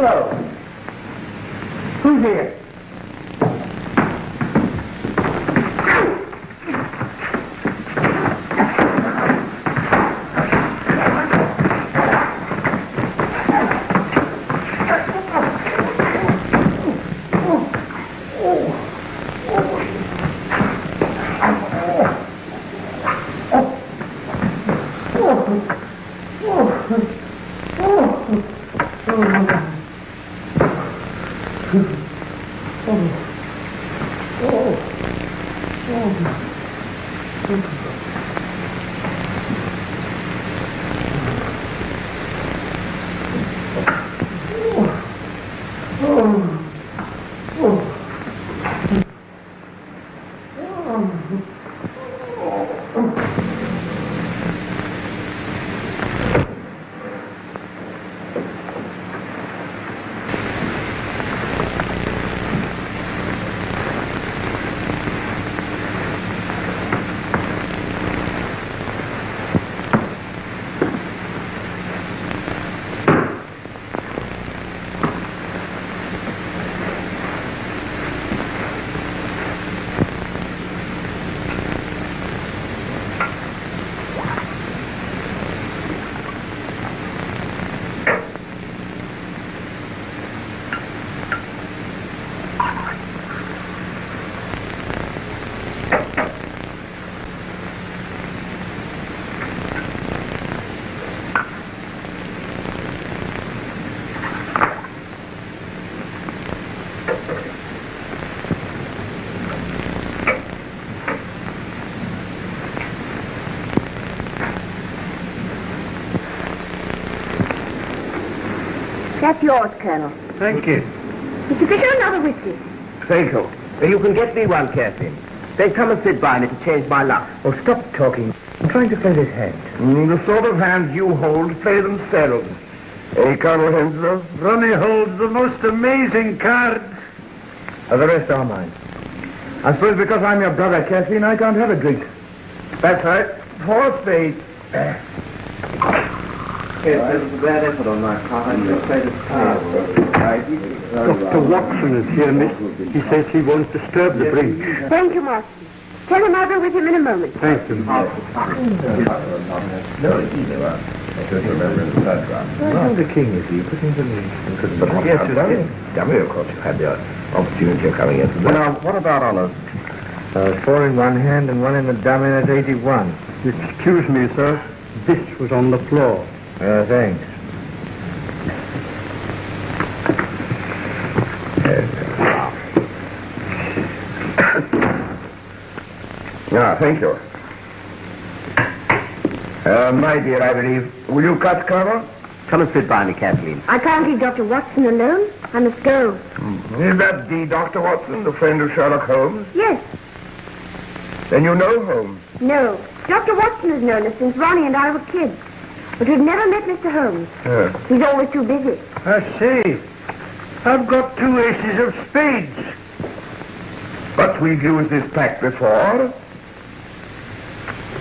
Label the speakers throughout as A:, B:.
A: Hello. Who's here?
B: That's yours, Colonel.
A: Thank you.
B: Mr. Fisher, another whiskey.
A: Thank you. You can get me one, Kathleen. Then come and sit by me to change my luck. Oh, stop talking. I'm trying to play this hand. The sort of hands you hold play themselves. Eh, Colonel Henslow?
C: Ronnie holds the most amazing cards.
A: The rest are mine. I suppose because I'm your brother, Kathleen, I can't have a drink. That's right. Four spades.
D: Yes, it was a bad effort on my part. I'm afraid it's
C: Dr. Watson is here, miss. He says he won't disturb the bridge.
B: Thank you, Master. Tell him I'll be with him in a moment.
C: Thank you.
A: No, the king is here. Put him to me. Yes, dummy, of course, you had the opportunity of coming in. Now, what about honors? 4 in one hand and 1 in the dummy, that's 81.
C: Excuse me, sir. This was on the floor.
A: Thanks. Thank you. My dear, I believe. Will you cut, Colonel? Come and sit by me, Kathleen.
B: I can't leave Dr. Watson alone. I must go.
A: Is that the Dr. Watson, the friend of Sherlock Holmes?
B: Yes.
A: Then you know Holmes?
B: No. Dr. Watson has known us since Ronnie and I were kids. But we've never met Mr. Holmes. He's always too busy.
C: I see. I've got 2 aces of spades.
A: But we've used this pack before.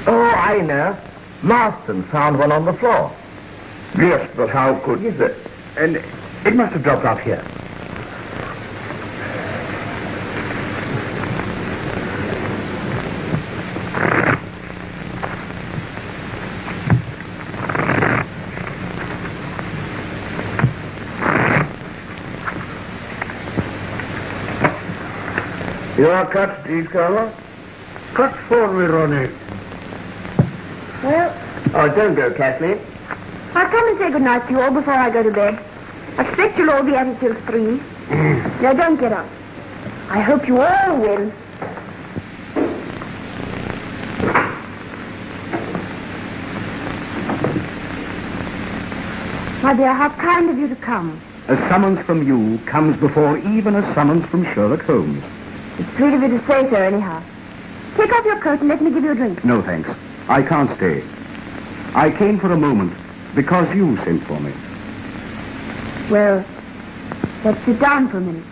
A: Oh, I know. Marston found one on the floor. Yes, but how could he? And it must have dropped off here. Your cut, please, Colonel.
C: Cut for me, Ronnie.
B: Well,
A: Oh, don't go, Kathleen.
B: I'll come and say good night to you all before I go to bed. I expect you'll all be at it till 3. Now, don't get up. I hope you all win. My dear, how kind of you to come.
D: A summons from you comes before even a summons from Sherlock Holmes.
B: It's sweet of you to say so, anyhow. Take off your coat and let me give you a drink.
D: No, thanks. I can't stay. I came for a moment because you sent for me.
B: Well, let's sit down for a minute.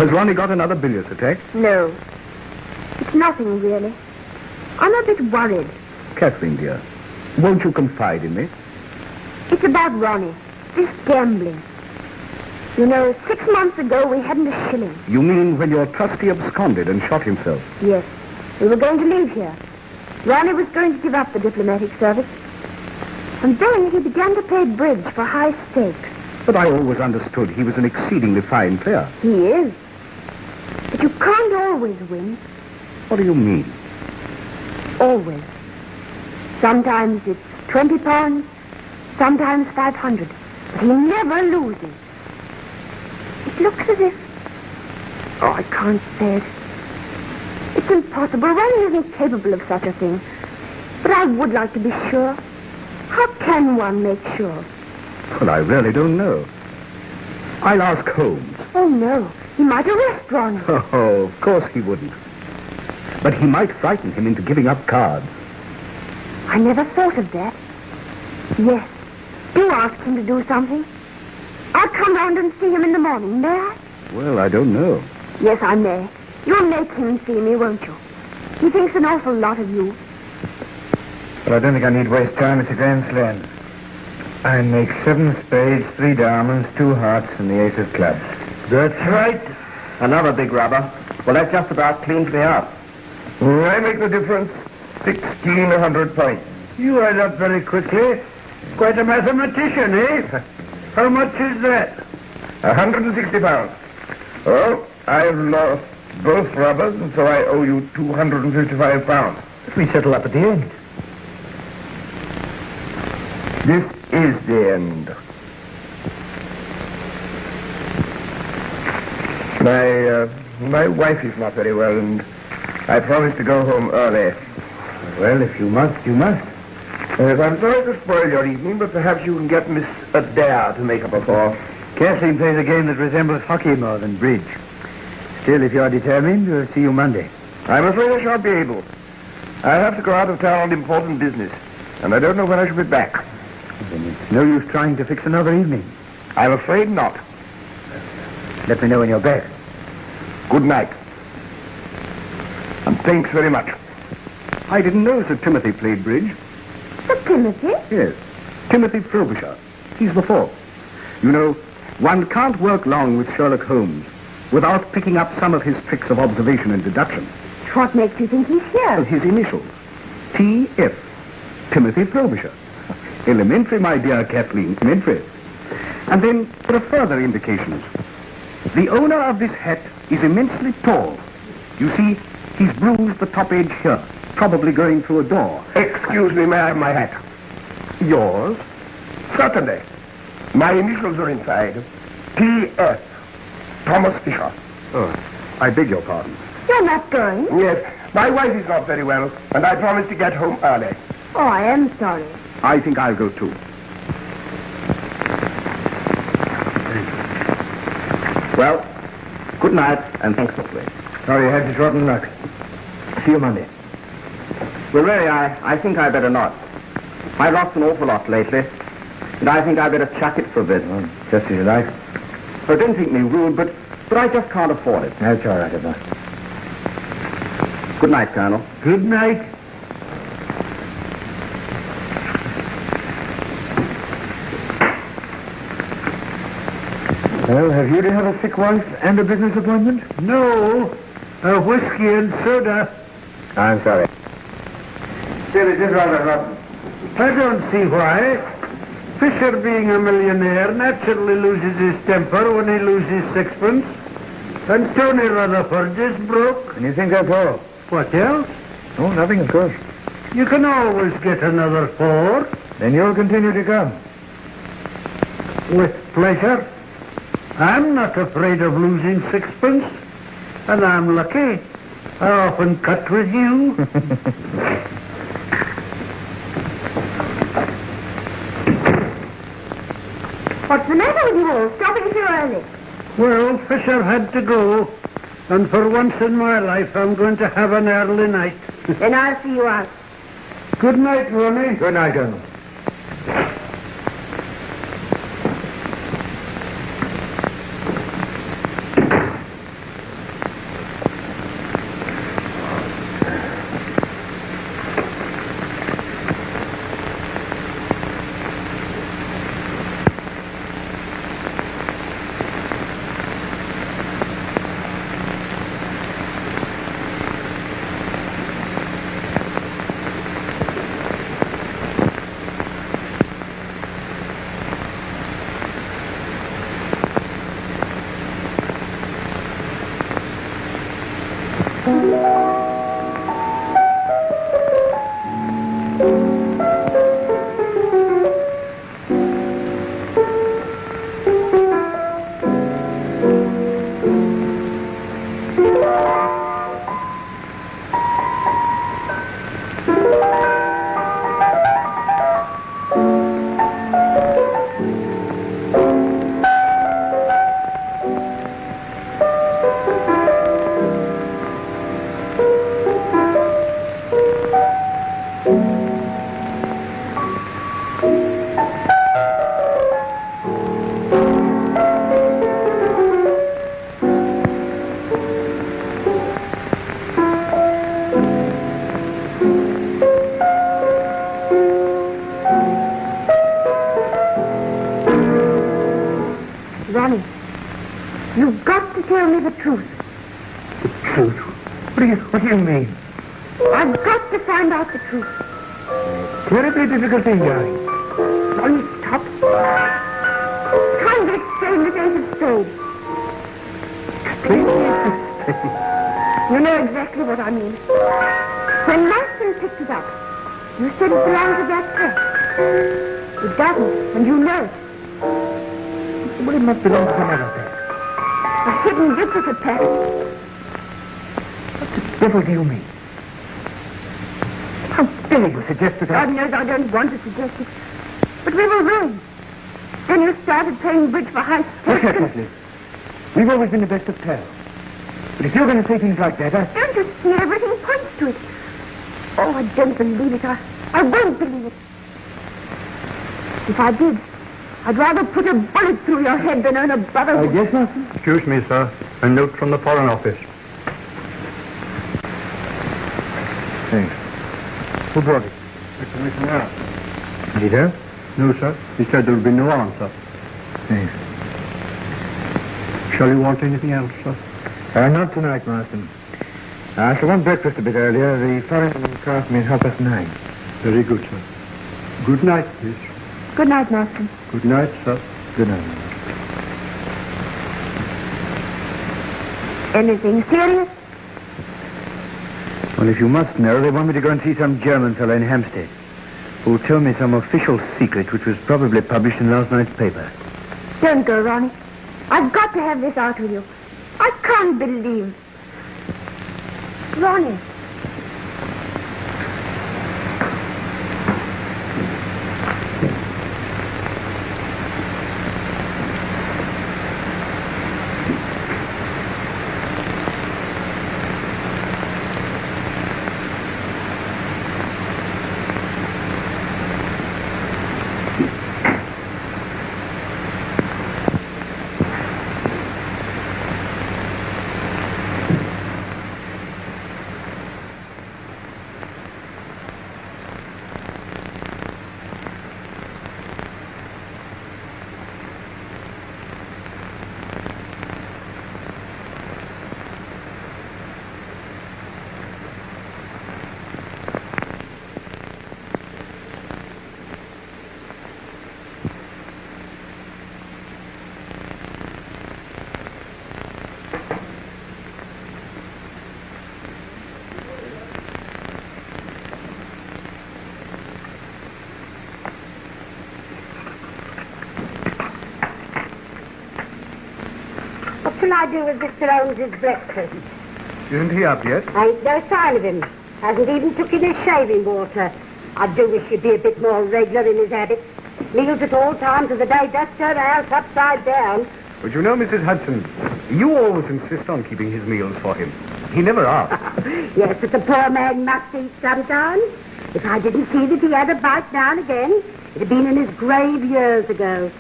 D: Has Ronnie got another bilious attack?
B: No. It's nothing, really. I'm a bit worried.
D: Kathleen, dear, won't you confide in me?
B: It's about Ronnie. This gambling. You know, 6 months ago we hadn't a shilling.
D: You mean when your trustee absconded and shot himself?
B: Yes. We were going to leave here. Ronnie was going to give up the diplomatic service. And then he began to play bridge for high stakes.
D: But I always understood he was an exceedingly fine player.
B: He is. But you can't always win.
D: What do you mean?
B: Always. Sometimes it's £20, sometimes 500. But he never loses. It looks as if... Oh, I can't say it. It's impossible. Ronnie isn't capable of such a thing. But I would like to be sure. How can one make sure?
D: Well, I really don't know. I'll ask Holmes.
B: Oh, no. He might arrest Ronnie.
D: Oh, of course he wouldn't. But he might frighten him into giving up cards.
B: I never thought of that. Yes. Do ask him to do something. I'll come round and see him in the morning, may I?
D: Well, I don't know.
B: Yes, I may. You'll make him see me, won't you? He thinks an awful lot of you.
A: But I don't think I need waste time. It's a grand slam. I make 7 spades, 3 diamonds, 2 hearts, and the ace of clubs.
C: That's right.
A: Another big rubber. Well, that just about cleans me up. I make the difference. 1,600 points.
C: You add up very quickly. Quite a mathematician, eh? How much is that?
A: 160 pounds. Well, I've lost both rubbers, and so I owe you 255 pounds. Let me settle up at the end. This is the end. My wife is not very well, and I promised to go home early. Well, if you must, you must. I'm sorry to spoil your evening, but perhaps you can get Miss Adair to make up a for. Kathleen plays a game that resembles hockey more than bridge. Still, if you are determined, we'll see you Monday. I'm afraid I shan't be able. I have to go out of town on important business, and I don't know when I shall be back. Then it's no use trying to fix another evening. I'm afraid not. Let me know when you're back. Good night. And thanks very much.
D: I didn't know Sir Timothy played bridge.
B: Sir Timothy?
D: Yes. Timothy Frobisher. He's the 4th. You know, one can't work long with Sherlock Holmes without picking up some of his tricks of observation and deduction.
B: What makes you think he's here?
D: His initials. T.F. Timothy Frobisher. Elementary, my dear Kathleen, elementary. And then there are further indications. The owner of this hat is immensely tall. You see, he's bruised the top edge here, probably going through a door.
A: Excuse me, may I have my hat?
D: Yours?
A: Certainly. My initials are inside. T.F. Thomas Fisher.
D: Oh, I beg your pardon.
B: You're not going?
A: Yes, my wife is not very well, and I promised to get home early.
B: Oh, I am sorry.
D: I think I'll go too.
A: Well, good night, and thanks for playing. Sorry you had such rotten luck. See you Monday. Well, really, I think I better not. I've lost an awful lot lately, and I think I better chuck it for a bit. Oh, just as you like. So don't think me rude, but I just can't afford it. That's all right, Emma. Good night, Colonel.
C: Good night.
A: Well, have you to have a sick wife and a business appointment?
C: No, a whiskey and soda.
A: I'm sorry. Still, it is rather rotten.
C: I don't see why. Fisher, being a millionaire, naturally loses his temper when he loses 6pence. And Tony Rutherford is broke.
A: And you think that's all?
C: What else?
A: Oh, nothing, of course.
C: You can always get another 4.
A: Then you'll continue to come.
C: With pleasure. I'm not afraid of losing 6pence. And I'm lucky. I often cut with you.
B: What's the matter with you all? Stopping so early?
C: Well, Fisher had to go. And for once in my life, I'm going to have an early night.
B: Then I'll see you out.
C: Good night, Ronnie.
A: Good night, Colonel.
B: Ronnie, you've got to tell me the truth.
A: The truth? What do you mean?
B: I've got to find out the truth.
A: Terribly difficult thing, darling.
B: Ronnie, stop. Trying to explain this ace of spades.
A: Explain this.
B: You know exactly what I mean. When Marston picked it up, you said it belonged to that pack. It doesn't, and you know it.
A: Well, it must belong to some other pack.
B: A hidden duplicate pack.
A: What the devil do you mean? How dare you suggest that
B: God knows I don't want to suggest it. But we were ruined. Then you started playing bridge for high stakes.
A: Look at Leslie. We've always been the best of pals. But if you're going to say things like that,
B: Don't you see everything points to it? Oh, I don't believe it. I won't believe it. If I did, I'd rather put a bullet through your head than earn a brotherhood.
A: Yes, Master?
C: Excuse me, sir. A note from the Foreign Office.
A: Thanks. Who brought it?
C: The Commissioner.
A: Did he know?
C: No, sir. He said there would be no answer.
A: Thanks.
C: Shall you want anything else, sir?
A: Not tonight, Marston. I shall want breakfast a bit earlier. The foreign car asked me at 9:30.
C: Very good, sir. Good night, please.
B: Good night, Marston.
C: Good night, sir.
A: Good night.
B: Anything serious?
A: Well, if you must know, they want me to go and see some German fellow in Hampstead who'll tell me some official secret which was probably published in last night's paper.
B: Don't go, Ronnie. I've got to have this out with you. I can't believe. Ronnie. What shall I do with Mr. Holmes's breakfast?
A: Isn't he up yet?
B: I ain't no sign of him. Hasn't even took in his shaving water. I do wish he'd be a bit more regular in his habits. Meals at all times of the day does turn the house upside down.
D: But you know, Mrs. Hudson, you always insist on keeping his meals for him. He never asks.
B: Yes, but the poor man must eat sometimes. If I didn't see that he had a bite now and again, it'd have been in his grave years ago.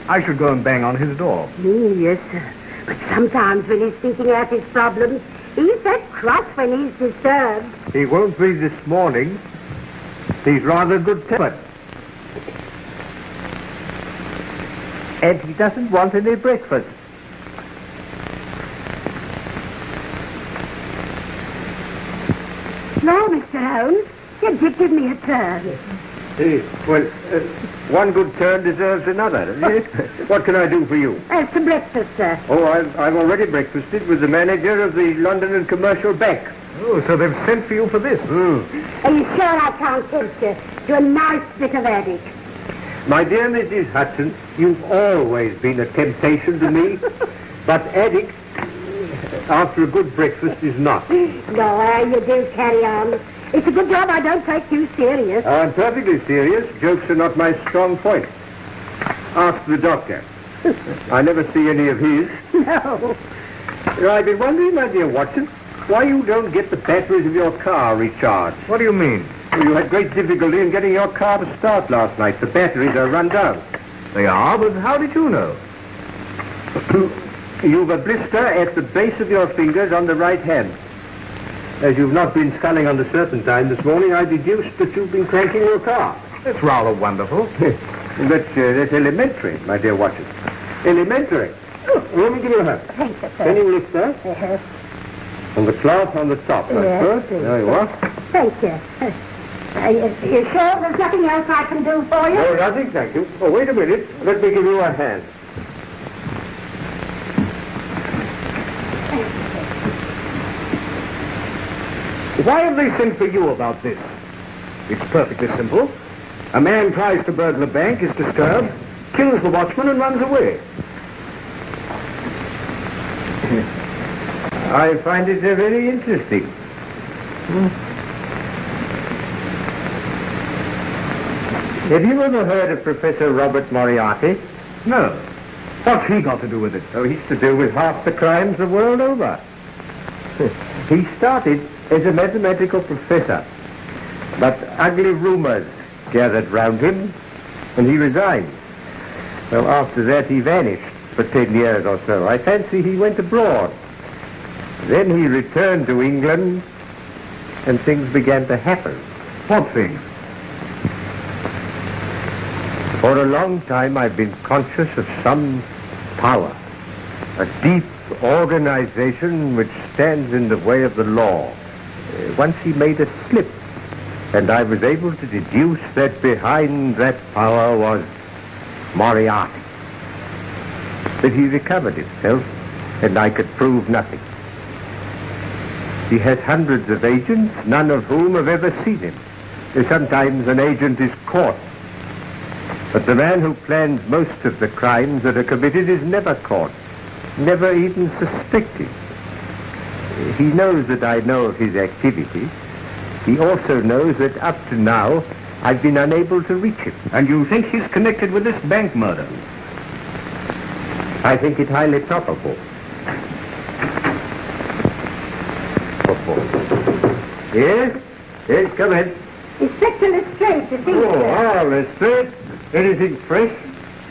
D: I should go and bang on his door.
B: Yes, sir. But sometimes when he's thinking out his problems, he's that cross when he's disturbed.
C: He won't be this morning. He's rather good-tempered. And he doesn't want any breakfast.
B: No, Mr. Holmes, you did give me a turn.
C: Well, one good turn deserves another. What can I do for you?
B: Some breakfast, sir.
C: Oh, I've already breakfasted with the manager of the London and Commercial Bank.
D: Oh, so they've sent for you for this?
B: Are you sure I can't tempt you to a nice bit of addict?
C: My dear Mrs. Hudson, you've always been a temptation to me, but addict, after a good breakfast, is not.
B: No, you do carry on. It's a good job I don't take you serious.
C: I'm perfectly serious. Jokes are not my strong point. Ask the doctor. I never see any of his.
B: No.
C: I've been wondering, my dear Watson, why you don't get the batteries of your car recharged.
D: What do you mean?
C: Well, you had great difficulty in getting your car to start last night. The batteries are run down.
D: They are, but how did you know?
C: You've a blister at the base of your fingers on the right hand. As you've not been sculling on the serpentine this morning, I deduced that you've been cranking your car.
D: That's rather wonderful.
C: That's elementary, my dear Watson. Elementary. Oh, let me give you a hand.
B: Thank you, sir.
C: Can you lift that?
B: Yes.
C: And the cloth on the top. That's
B: Yes,
C: good.
B: please.
C: There you are.
B: Thank you. You sure there's nothing else I can do for you?
C: No, nothing, thank you. Oh, wait a minute. Let me give you a hand.
D: Why have they sent for you about this? It's perfectly simple. A man tries to burgle a bank, is disturbed, kills the watchman, and runs away.
C: I find it very interesting. Have you ever heard of Professor Robert Moriarty?
D: No. What's he got to do with it?
C: Oh, he's to do with half the crimes the world over. He started as a mathematical professor, but ugly rumors gathered round him, and he resigned. Well, after that, he vanished for 10 years or so. I fancy he went abroad. Then he returned to England, and things began to happen.
D: What things?
C: For a long time, I've been conscious of some power, a deep organization which stands in the way of the law. Once he made a slip, and I was able to deduce that behind that power was Moriarty. But he recovered himself, and I could prove nothing. He has hundreds of agents, none of whom have ever seen him. Sometimes an agent is caught, but the man who plans most of the crimes that are committed is never caught, never even suspected. He knows that I know of his activity. He also knows that up to now, I've been unable to reach him.
D: And you think he's connected with this bank murder?
C: I think it highly probable. Yes? Yes, come in.
B: Inspector Lestrade to see you,
C: Oh,
B: sir.
C: Lestrade. Anything fresh?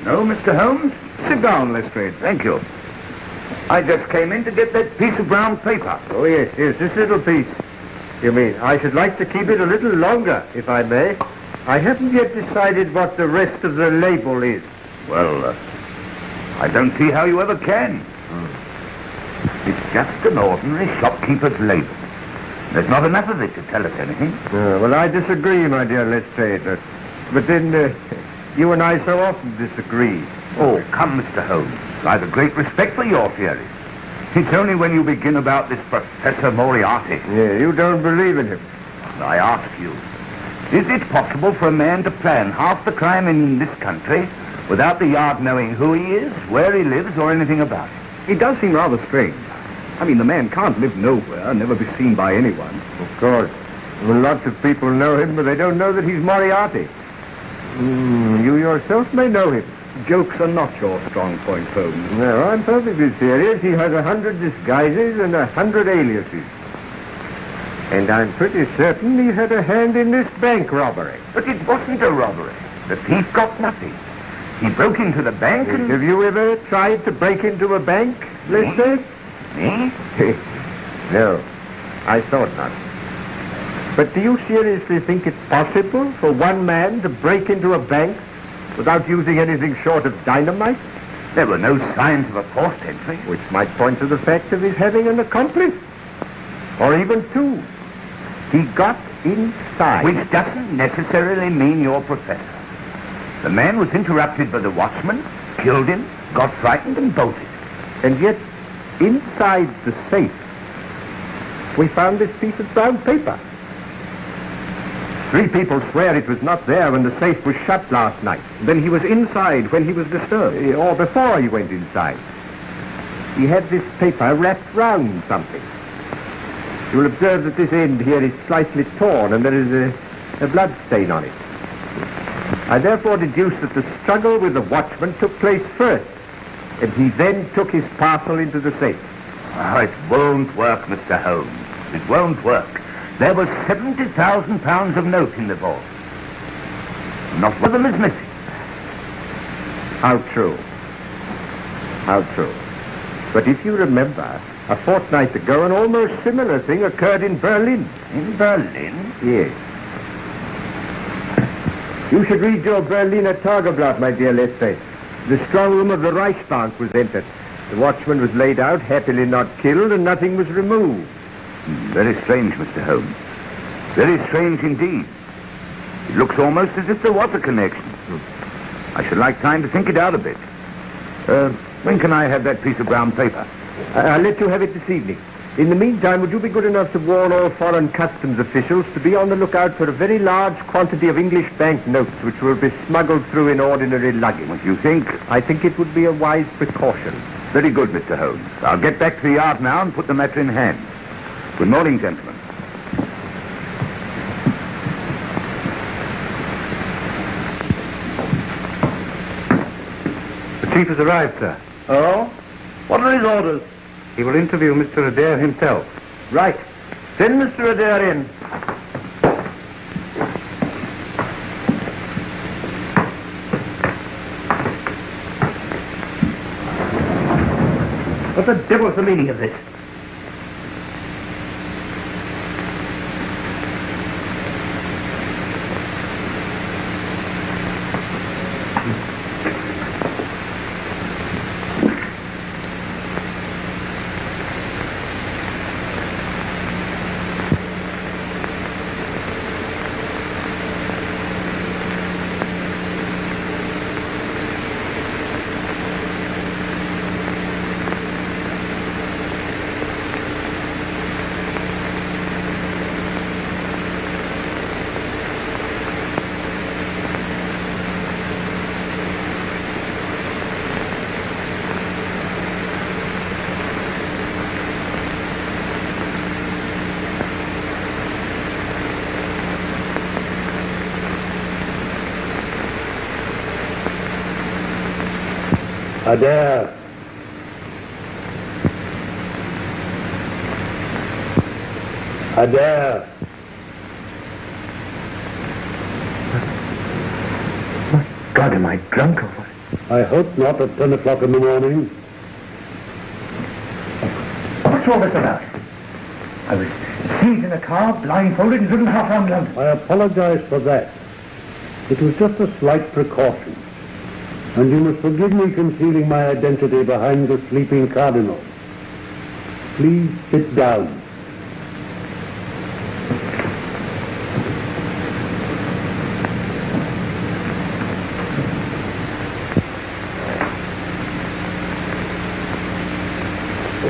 D: No, Mr. Holmes? Sit down, Lestrade. Thank you. I just came in to get that piece of brown paper.
C: Oh, yes, this little piece. You mean, I should like to keep it a little longer, if I may. I haven't yet decided what the rest of the label is.
D: Well, I don't see how you ever can. It's just an ordinary shopkeeper's label. There's not enough of it to tell us anything.
C: Well, I disagree, my dear Lestrade. But then, you and I so often disagree.
D: Oh, come, Mr. Holmes. I've a great respect for your theories. It's only when you begin about this Professor Moriarty.
C: Yeah, you don't believe in him.
D: I ask you, is it possible for a man to plan half the crime in this country without the Yard knowing who he is, where he lives, or anything about it? It does seem rather strange. I mean, the man can't live nowhere, never be seen by anyone.
C: Of course. Well, lots of people know him, but they don't know that he's Moriarty. You yourself may know him.
D: Jokes are not your strong point, Holmes.
C: No, I'm perfectly serious. He has 100 disguises and 100 aliases. And I'm pretty certain he had a hand in this bank robbery.
D: But it wasn't a robbery. The thief got nothing. He broke into the bank and...
C: Have you ever tried to break into a bank, Lestrade?
D: Me?
C: No, I thought not. But do you seriously think it's possible for one man to break into a bank without using anything short of dynamite?
D: There were no signs of a forced entry.
C: Which might point to the fact of his having an accomplice. Or even two. He got inside.
D: Which doesn't necessarily mean you're Professor. The man was interrupted by the watchman, killed him, got frightened and bolted.
C: And yet, inside the safe, we found this piece of brown paper. 3 people swear it was not there when the safe was shut last night.
D: Then he was inside when he was disturbed.
C: Or before he went inside. He had this paper wrapped round something. You will observe that this end here is slightly torn and there is a blood stain on it. I therefore deduce that the struggle with the watchman took place first, and he then took his parcel into the safe.
A: Oh, it won't work, Mr. Holmes. It won't work. There was £70,000 of note in the vault. Not one of them is missing.
C: How true. How true. But if you remember, a fortnight ago, an almost similar thing occurred in Berlin.
A: In Berlin?
C: Yes. You should read your Berliner Tageblatt, my dear Leslie. The strong room of the Reichsbank was entered. The watchman was laid out, happily not killed, and nothing was removed.
A: Very strange, Mr. Holmes. Very strange indeed. It looks almost as if there was a connection. I should like time to think it out a bit. When can I have that piece of brown paper?
C: I'll let you have it this evening. In the meantime, would you be good enough to warn all foreign customs officials to be on the lookout for a very large quantity of English banknotes which will be smuggled through in ordinary luggage?
A: What do you think?
C: I think it would be a wise precaution.
A: Very good, Mr. Holmes. I'll get back to the yard now and put the matter in hand. Good morning, gentlemen.
D: The chief has arrived, sir.
A: Oh? What are his orders?
D: He will interview Mr. Adair himself.
A: Right. Send Mr. Adair in. What the devil's the meaning of this?
C: Adair. Adair.
A: My God, am I drunk or what?
C: I hope not at 10 o'clock in the morning.
A: What's all this about? I was seized in a car, blindfolded, and driven half round London.
C: I apologize for that. It was just a slight precaution. And you must forgive me concealing my identity behind the Sleeping Cardinal. Please sit down.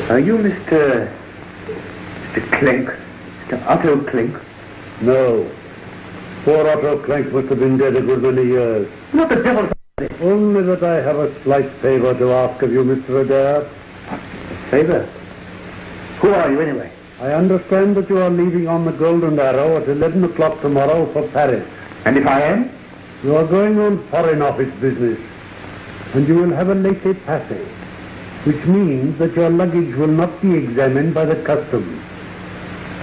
A: Are you Mr. Clink? Mr. Otto Clink?
C: No. Poor Otto Clink must have been dead a good many years.
A: What the devil?
C: Only that I have a slight favor to ask of you, Mr. Adair.
A: Favor? Who are you, anyway?
C: I understand that you are leaving on the Golden Arrow at 11 o'clock tomorrow for Paris.
A: And if I am?
C: You are going on Foreign Office business, and you will have a laissez-passer, which means that your luggage will not be examined by the customs.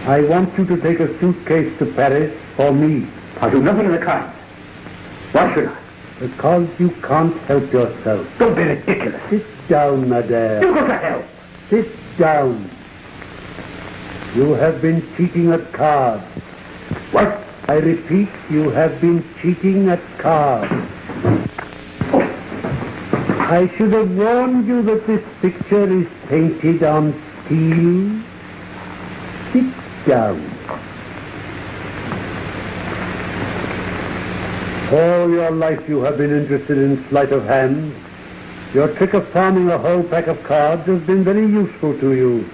C: I want you to take a suitcase to Paris for me.
A: I'll do nothing of the kind. Why should I?
C: Because you can't help yourself.
A: Don't be ridiculous.
C: Sit down, Adair.
A: You go to hell.
C: Sit down. You have been cheating at cards.
A: What?
C: I repeat, you have been cheating at cards. I should have warned you that this picture is painted on steel. Sit down. All your life you have been interested in sleight of hand. Your trick of palming a whole pack of cards has been very useful to you.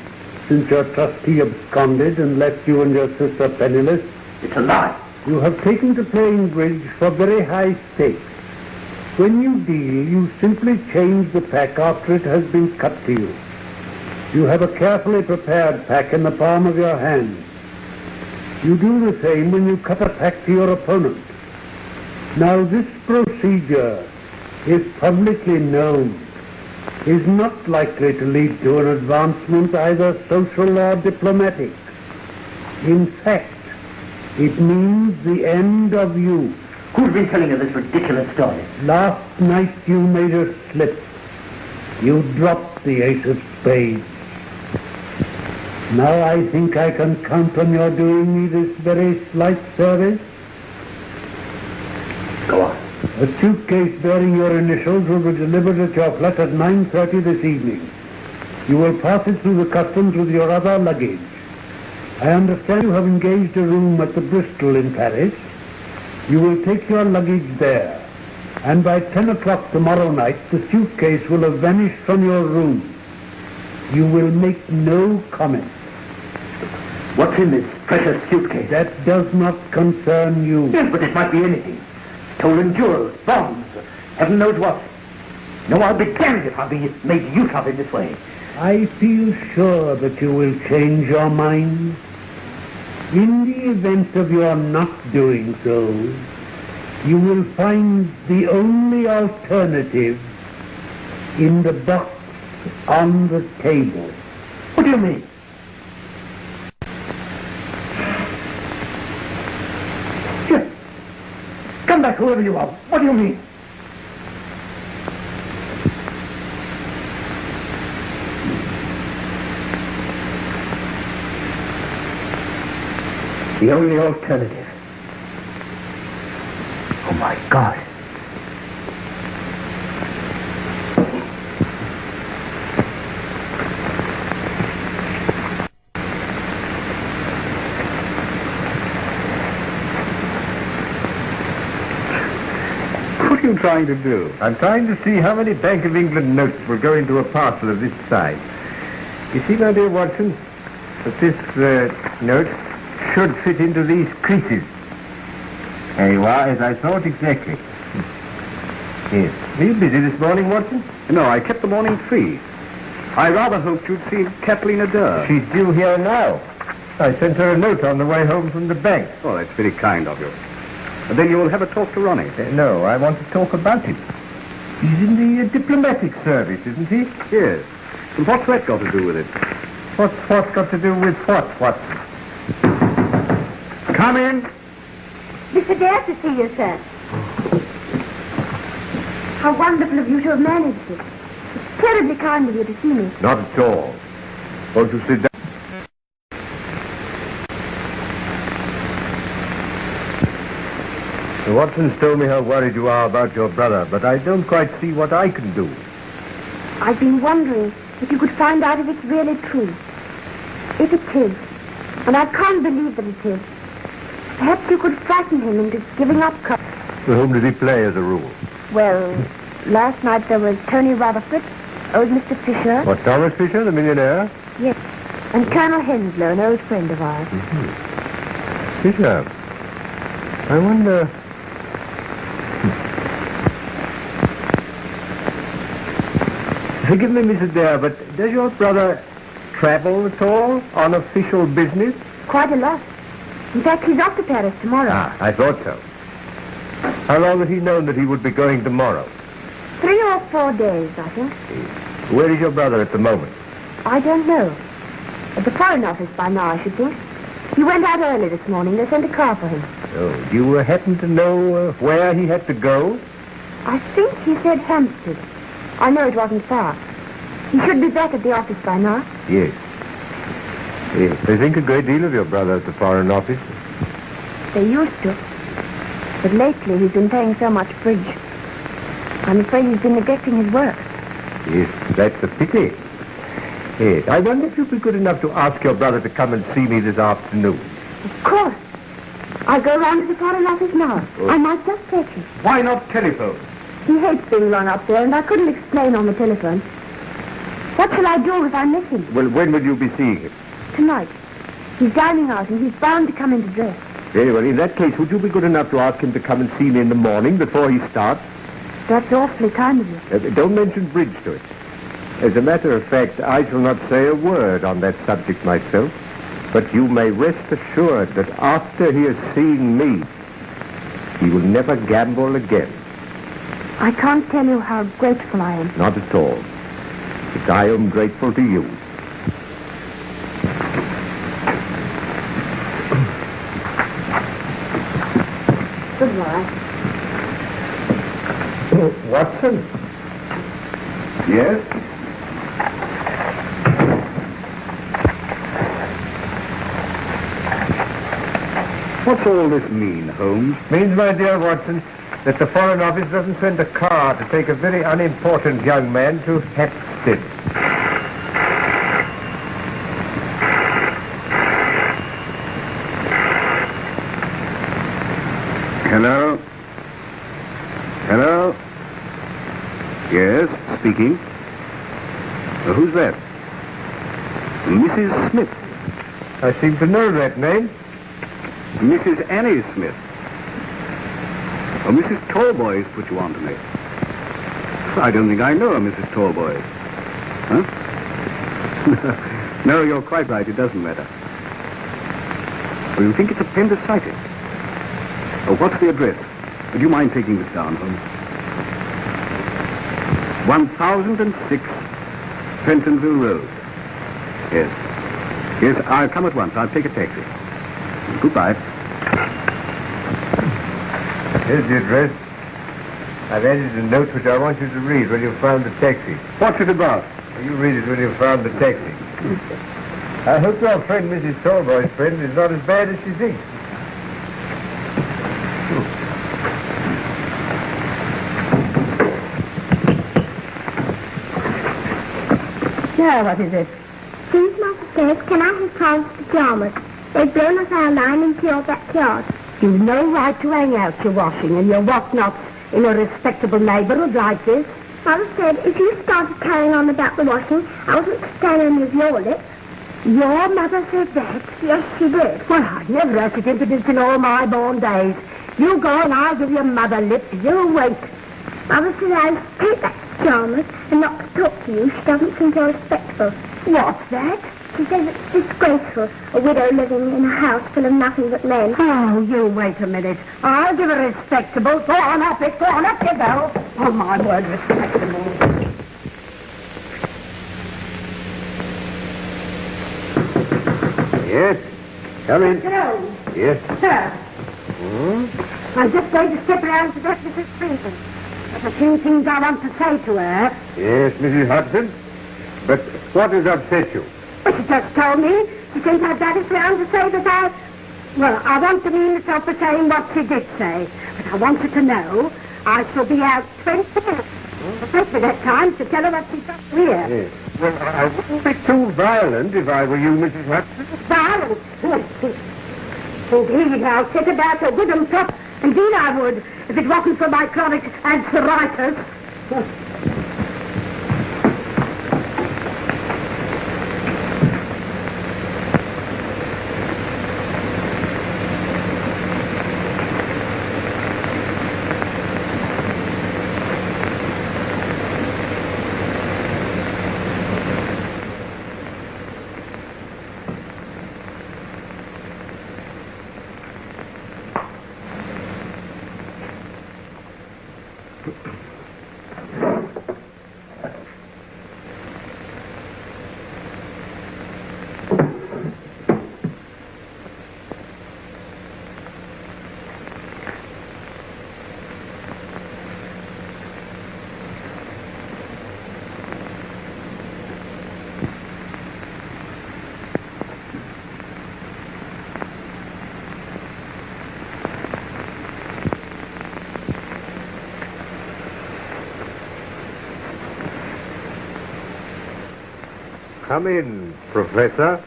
E: since your trustee absconded and left you and your sister penniless.
A: It's a lie.
E: You have taken to playing bridge for very high stakes. When you deal, you simply change the pack after it has been cut to you. You have a carefully prepared pack in the palm of your hand. You do the same when you cut a pack to your opponent. Now this procedure, if publicly known, is not likely to lead to an advancement either social or diplomatic. In fact, it means the end of you.
A: Who's been telling you this ridiculous story?
E: Last night you made a slip. You dropped the ace of spades. Now I think I can count on your doing me this very slight service.
A: Go on.
E: A suitcase bearing your initials will be delivered at your flat at 9:30 this evening. You will pass it through the customs with your other luggage. I understand you have engaged a room at the Bristol in Paris. You will take your luggage there, and by 10 o'clock tomorrow night the suitcase will have vanished from your room. You will make no comment.
A: What's in this precious suitcase?
E: That does not concern you.
A: Yes, but it might be anything. Stolen jewels, bonds, heaven knows what. No, I'll be damned if I'll be made use of in this way.
E: I feel sure that you will change your mind. In the event of your not doing so, you will find the only alternative in the box on the table.
A: What do you mean? Yes. Come back, whoever you are. What do you mean? The only alternative. Oh, my God.
D: What are you trying to do?
C: I'm trying to see how many Bank of England notes will go into a parcel of this size. You see, my dear Watson, that this note should fit into these creases. There you are, as I thought exactly. Yes. Are you busy this morning, Watson?
D: No, I kept the morning free. I rather hoped you'd see Catalina Durr.
C: She's due here now. I sent her a note on the way home from the bank.
D: Oh, that's very kind of you. And then you'll have a talk to Ronnie.
C: No, I want to talk about it. He's in the diplomatic service, isn't he?
D: Yes. And what's that got to do with it?
C: What's got to do with what, Watson?
D: Come in.
B: Mr. Dare to see you, sir. How wonderful of you to have managed it. It's terribly kind of you to see me.
C: Not at all. Won't you sit down? Sir Watson's told me how worried you are about your brother, but I don't quite see what I can do.
B: I've been wondering if you could find out if it's really true. If it is, and I can't believe that it is, perhaps you could frighten him into giving up.
C: To whom did he play as a rule?
B: Well, last night there was Tony Rutherford, old Mr. Fisher.
C: What, Thomas Fisher, the millionaire?
B: Yes, and Colonel Henslow, an old friend of ours.
C: Mm-hmm. Fisher. I wonder... Forgive me, Mrs. Dare, but does your brother travel at all on official business?
B: Quite a lot. In fact, he's off to Paris tomorrow.
C: Ah, I thought so. How long had he known that he would be going tomorrow?
B: 3 or 4 days, I think.
C: Where is your brother at the moment?
B: I don't know. At the Foreign Office by now, I should think. He went out early this morning. They sent a car for him.
C: Oh, do you happen to know where he had to go?
B: I think he said Hampstead. I know it wasn't far. He should be back at the office by now.
C: Yes. Yes, they think a great deal of your brother at the Foreign Office.
B: They used to. But lately he's been playing so much bridge. I'm afraid he's been neglecting his work.
C: Yes, that's a pity. Yes, I wonder if you'd be good enough to ask your brother to come and see me this afternoon.
B: Of course. I'll go round to the Foreign Office now.
C: Oh.
B: I might just take him.
D: Why not telephone?
B: He hates being rung up there, and I couldn't explain on the telephone. What shall I do if I miss him?
C: Well, when will you be seeing him?
B: Tonight. He's dining out and he's bound to come into dress.
C: Very well. In that case, would you be good enough to ask him to come and see me in the morning before he starts?
B: That's awfully kind of you.
C: Don't mention bridge to it. As a matter of fact, I shall not say a word on that subject myself. But you may rest assured that after he has seen me, he will never gamble again.
B: I can't tell you how grateful I am.
C: Not at all. But I am grateful to you.
B: Goodbye.
C: Watson?
D: Yes? What's all this mean, Holmes?
C: Means, my dear Watson, that the Foreign Office doesn't send a car to take a very unimportant young man to Hampstead.
D: Hello? Hello? Yes, speaking. Who's that? Mrs. Smith.
C: I seem to know that name.
D: Mrs. Annie Smith. Oh, Mrs. Talboys put you on to me. I don't think I know a Mrs. Talboys. Huh? No, you're quite right. It doesn't matter. Well, you think it's appendicitis? Oh, what's the address? Would you mind taking this down, Holmes? 1006 Fentonville Road. Yes. Yes, I'll come at once. I'll take a taxi. Goodbye.
C: Here's the address. I've added a note which I want you to read when you've found the taxi.
D: What's it about?
C: You read it when you've found the taxi. I hope your friend, Mrs. Talboy's friend, is not as bad as she thinks.
B: Now, what is it?
F: Please, Mother says, can I have Tom's pajamas? They've blown us our line into your backyard.
B: You've no right to hang out your washing and your whatnots in a respectable neighbourhood like this.
F: Mother said if you started carrying on about the washing, I wasn't to stand any of your lips.
B: Your mother said that?
F: Yes, she did.
B: Well, I never had such impudence in all my born days. You go and I'll give your mother lip. You wait.
F: Mother said I was to take back the pajamas and not to talk to you. She doesn't think you're respectful.
B: What's that?
F: She says it's disgraceful, a widow living in a house full of nothing but men.
B: Oh, you wait a minute. I'll give her respectable. Go on up it. Go on up you go. Oh, my word, respectable.
C: Yes? Come in.
B: Hello.
C: Yes?
B: Sir. I'm just going to step around to get Mrs. Freeman. There's a few things I want to say to her.
C: Yes, Mrs. Hudson. But what has upset you?
B: But she just told me. She thinks I'd better round to say that I want to mean myself for saying what she did say. But I want her to know I shall be out 20 minutes. Especially that time to tell her what she's got here.
C: Yes. Well, I wouldn't be too violent if I were you, Mrs. Hudson.
B: Violent? Indeed, I'll sit about a good and prop. Indeed I would, if it wasn't for my chronic arthritis.
C: Come in, Professor.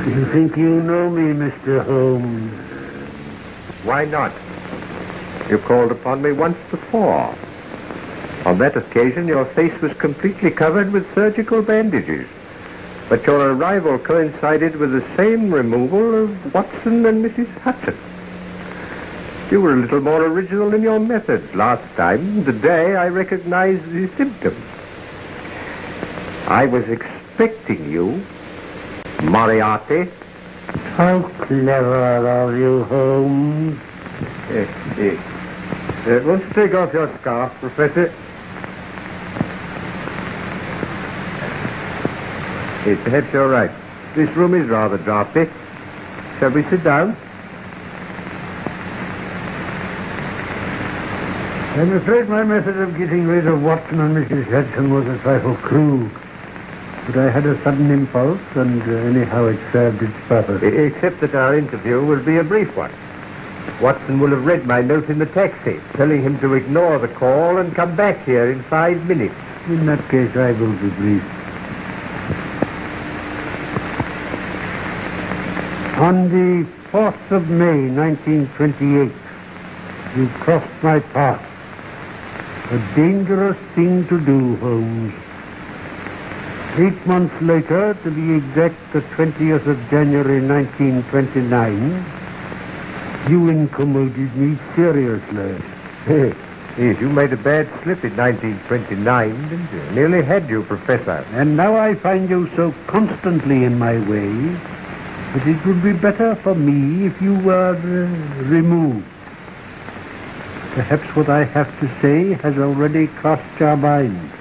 E: You think you know me, Mr. Holmes?
C: Why not? You called upon me once before. On that occasion, your face was completely covered with surgical bandages. But your arrival coincided with the same removal of Watson and Mrs. Hudson. You were a little more original in your methods last time. Today, I recognized the symptoms. I was expecting you, Moriarty.
E: How clever of you, Holmes.
C: Won't you take off your scarf, Professor? Perhaps you're right. This room is rather draughty. Shall we sit down?
E: I'm afraid my method of getting rid of Watson and Mrs. Hudson was a trifle crude. But I had a sudden impulse, and anyhow it served its purpose.
C: Except that our interview will be a brief one. Watson will have read my note in the taxi, telling him to ignore the call and come back here in 5 minutes.
E: In that case, I will be brief. On the 4th of May, 1928, you crossed my path. A dangerous thing to do, Holmes. 8 months later, to be exact, the 20th of January, 1929, you incommoded me seriously.
C: Yes, you made a bad slip in 1929, didn't you? Nearly had you, Professor.
E: And now I find you so constantly in my way that it would be better for me if you were removed. Perhaps what I have to say has already crossed your mind.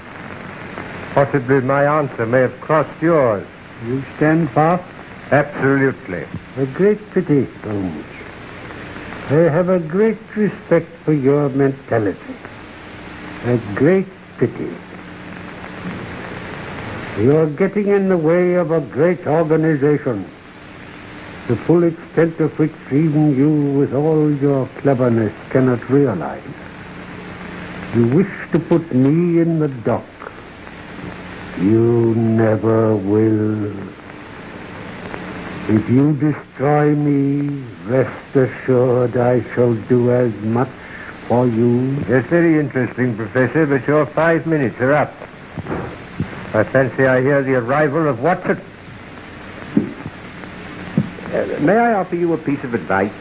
C: Possibly my answer may have crossed yours.
E: You stand fast?
C: Absolutely.
E: A great pity, Holmes. I have a great respect for your mentality. A great pity. You're getting in the way of a great organization, the full extent of which even you, with all your cleverness, cannot realize. You wish to put me in the dock. You never will. If you destroy me, rest assured I shall do as much for you.
C: That's very interesting, Professor, but your 5 minutes are up. I fancy I hear the arrival of Watson. May I offer you a piece of advice?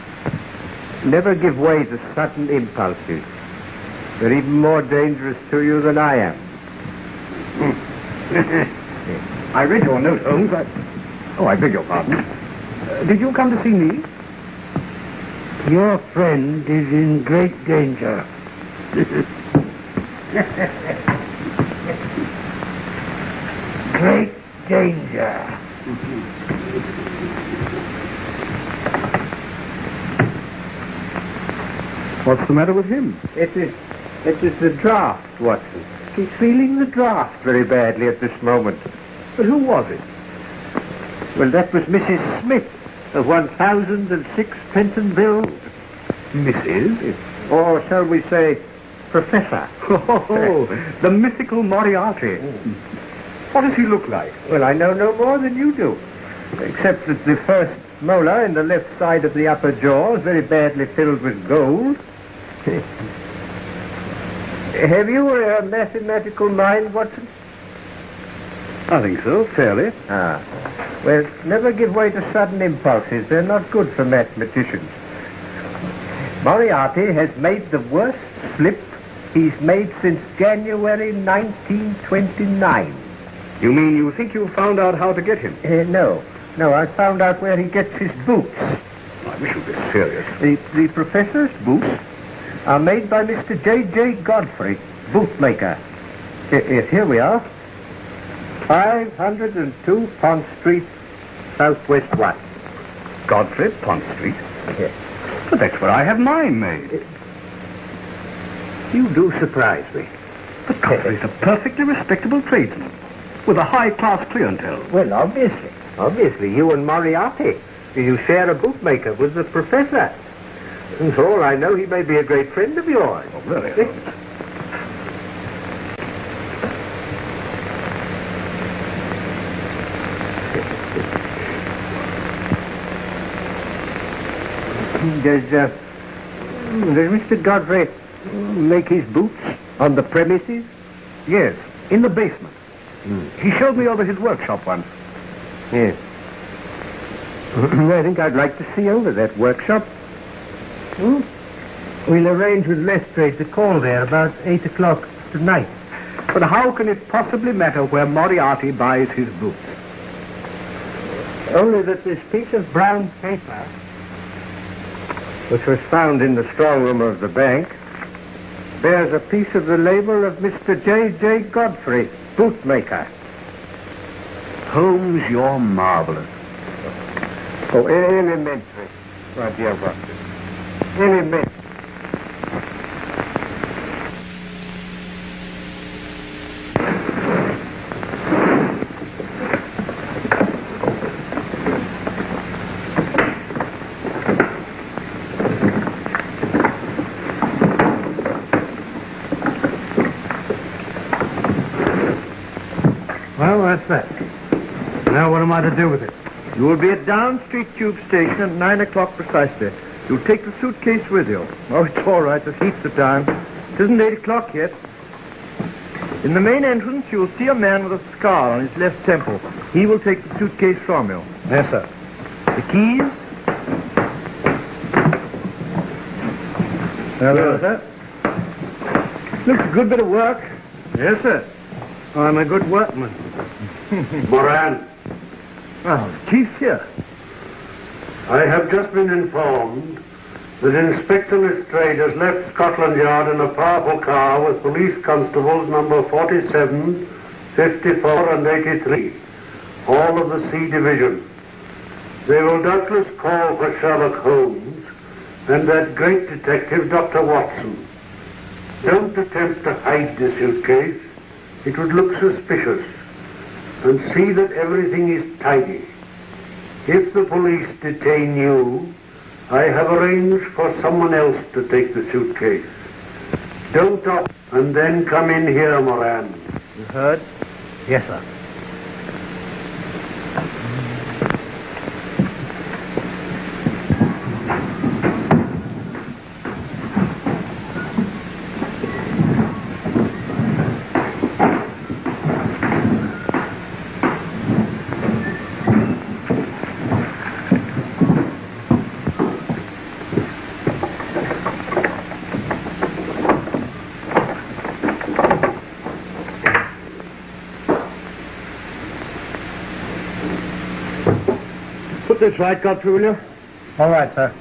C: Never give way to sudden impulses. They're even more dangerous to you than I am.
D: I read your note, Holmes. I beg your pardon. Did you come to see me?
E: Your friend is in great danger. Great danger.
D: What's the matter with him?
C: It is the draft, Watson. He's feeling the draft very badly at this moment.
D: But who was it?
C: Well, that was Mrs. Smith of 1006 Pentonville.
D: Mrs.?
C: Or shall we say, Professor.
D: Oh, the mythical Moriarty. What does he look like?
C: Well, I know no more than you do. Except that the first molar in the left side of the upper jaw is very badly filled with gold. Have you a mathematical mind, Watson?
D: I think so, fairly.
C: Well, never give way to sudden impulses. They're not good for mathematicians. Moriarty has made the worst slip he's made since January 1929.
D: You mean you think you found out how to get him?
C: No, I found out where he gets his boots.
D: I wish you'd be serious.
C: The professor's boots are made by Mr. J.J. Godfrey, bootmaker. Here we are. 502 Pont Street, Southwest 1.
D: Godfrey, Pont Street?
C: Yes.
D: But that's where I have mine made.
C: You do surprise me.
D: But Godfrey's a perfectly respectable tradesman, with a high-class clientele.
C: Well, obviously, you and Moriarty, you share a bootmaker with the professor. And for all I know, he may be a great friend of yours.
D: Oh, really?
C: Does Mr. Godfrey Make his boots on the premises?
D: Yes, in the basement. He showed me over his workshop once.
C: Yes. I think I'd like to see over that workshop. We'll arrange with Lestrade to call there about 8 o'clock tonight.
D: But how can it possibly matter where Moriarty buys his boots?
C: Only that this piece of brown paper, which was found in the strong room of the bank, bears a piece of the label of Mr. J.J. Godfrey, bootmaker.
D: Holmes, you're marvelous.
C: Oh, elementary, my dear Watson. Elementary.
E: Well, that's that. Now what am I to do with it?
A: You will be at Down Street Tube Station at 9 o'clock precisely. You'll take the suitcase with you. Oh, it's all right. There's heaps of time. It isn't 8 o'clock yet. In the main entrance, you'll see a man with a scar on his left temple. He will take the suitcase from you.
E: Yes, sir.
A: The keys?
E: Hello, sir.
A: Looks a good bit of work.
E: Yes, sir. I'm a good workman.
G: Moran,
A: Oh, the chief's here.
G: I have just been informed that Inspector Lestrade has left Scotland Yard in a powerful car with police constables number 47, 54 and 83, all of the C Division. They will doubtless call for Sherlock Holmes and that great detective, Dr. Watson. Don't attempt to hide the suitcase. It would look suspicious. And see that everything is tidy. If the police detain you, I have arranged for someone else to take the suitcase. Don't talk, and then come in here, Moran.
A: You heard?
E: Yes, sir.
A: Put this right, Godfrey, will you?
E: All right, sir.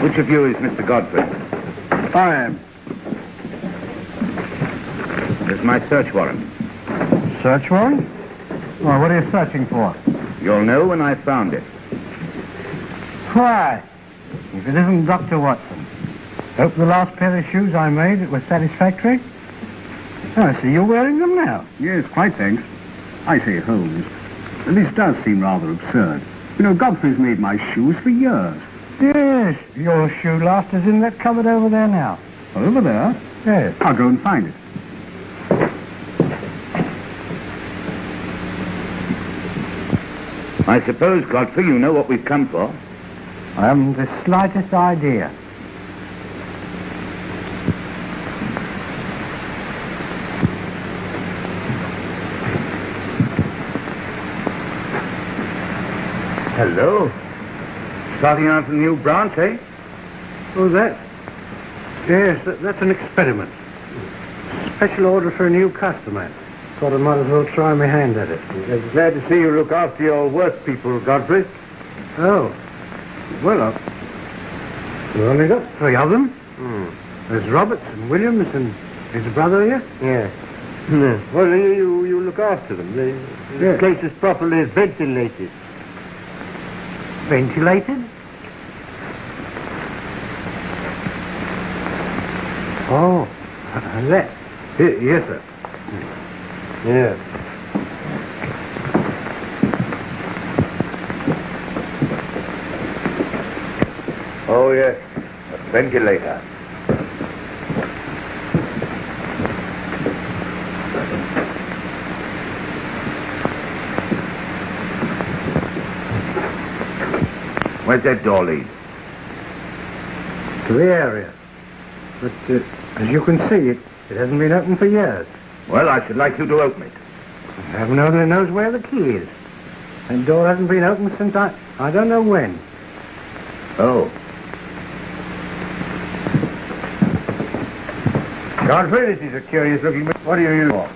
D: Which of you is Mr. Godfrey?
E: I am.
D: There's my search warrant.
E: Search warrant? Well, what are you searching for?
D: You'll know when I found it.
E: Why? If it isn't Dr. Watson. Hope the last pair of shoes I made it was satisfactory. Oh, I see you're wearing them now.
D: Yes, quite thanks. I say, Holmes, this does seem rather absurd. You know, Godfrey's made my shoes for years.
E: Yes, your shoe last is in that cupboard over there now.
D: Over there?
E: Yes.
D: I'll go and find it. I suppose, Godfrey, you know what we've come for.
E: I haven't the slightest idea.
D: Hello. Starting out a new branch, eh?
E: Oh, that? Yes, that's an experiment. Special order for a new customer. Thought I might as well try my hand at it.
C: I'm glad to see you look after your work people, Godfrey.
E: Oh. Well, we've only got 3 of them.
C: There's Roberts and Williams and his brother here?
A: Yes.
C: Well, you look after them. The place is properly ventilated.
E: Ventilated?
C: Oh, that.
E: Yes, sir.
C: Yeah.
A: Oh, yes. A ventilator. Where's that door lead?
C: To the area. But as you can see, it hasn't been opened for years.
A: Well, I should like you to open it.
C: Heaven only knows where the key is. That door hasn't been opened since I don't know when.
A: Oh.
C: Godfrey, this is a curious looking... What do you use for?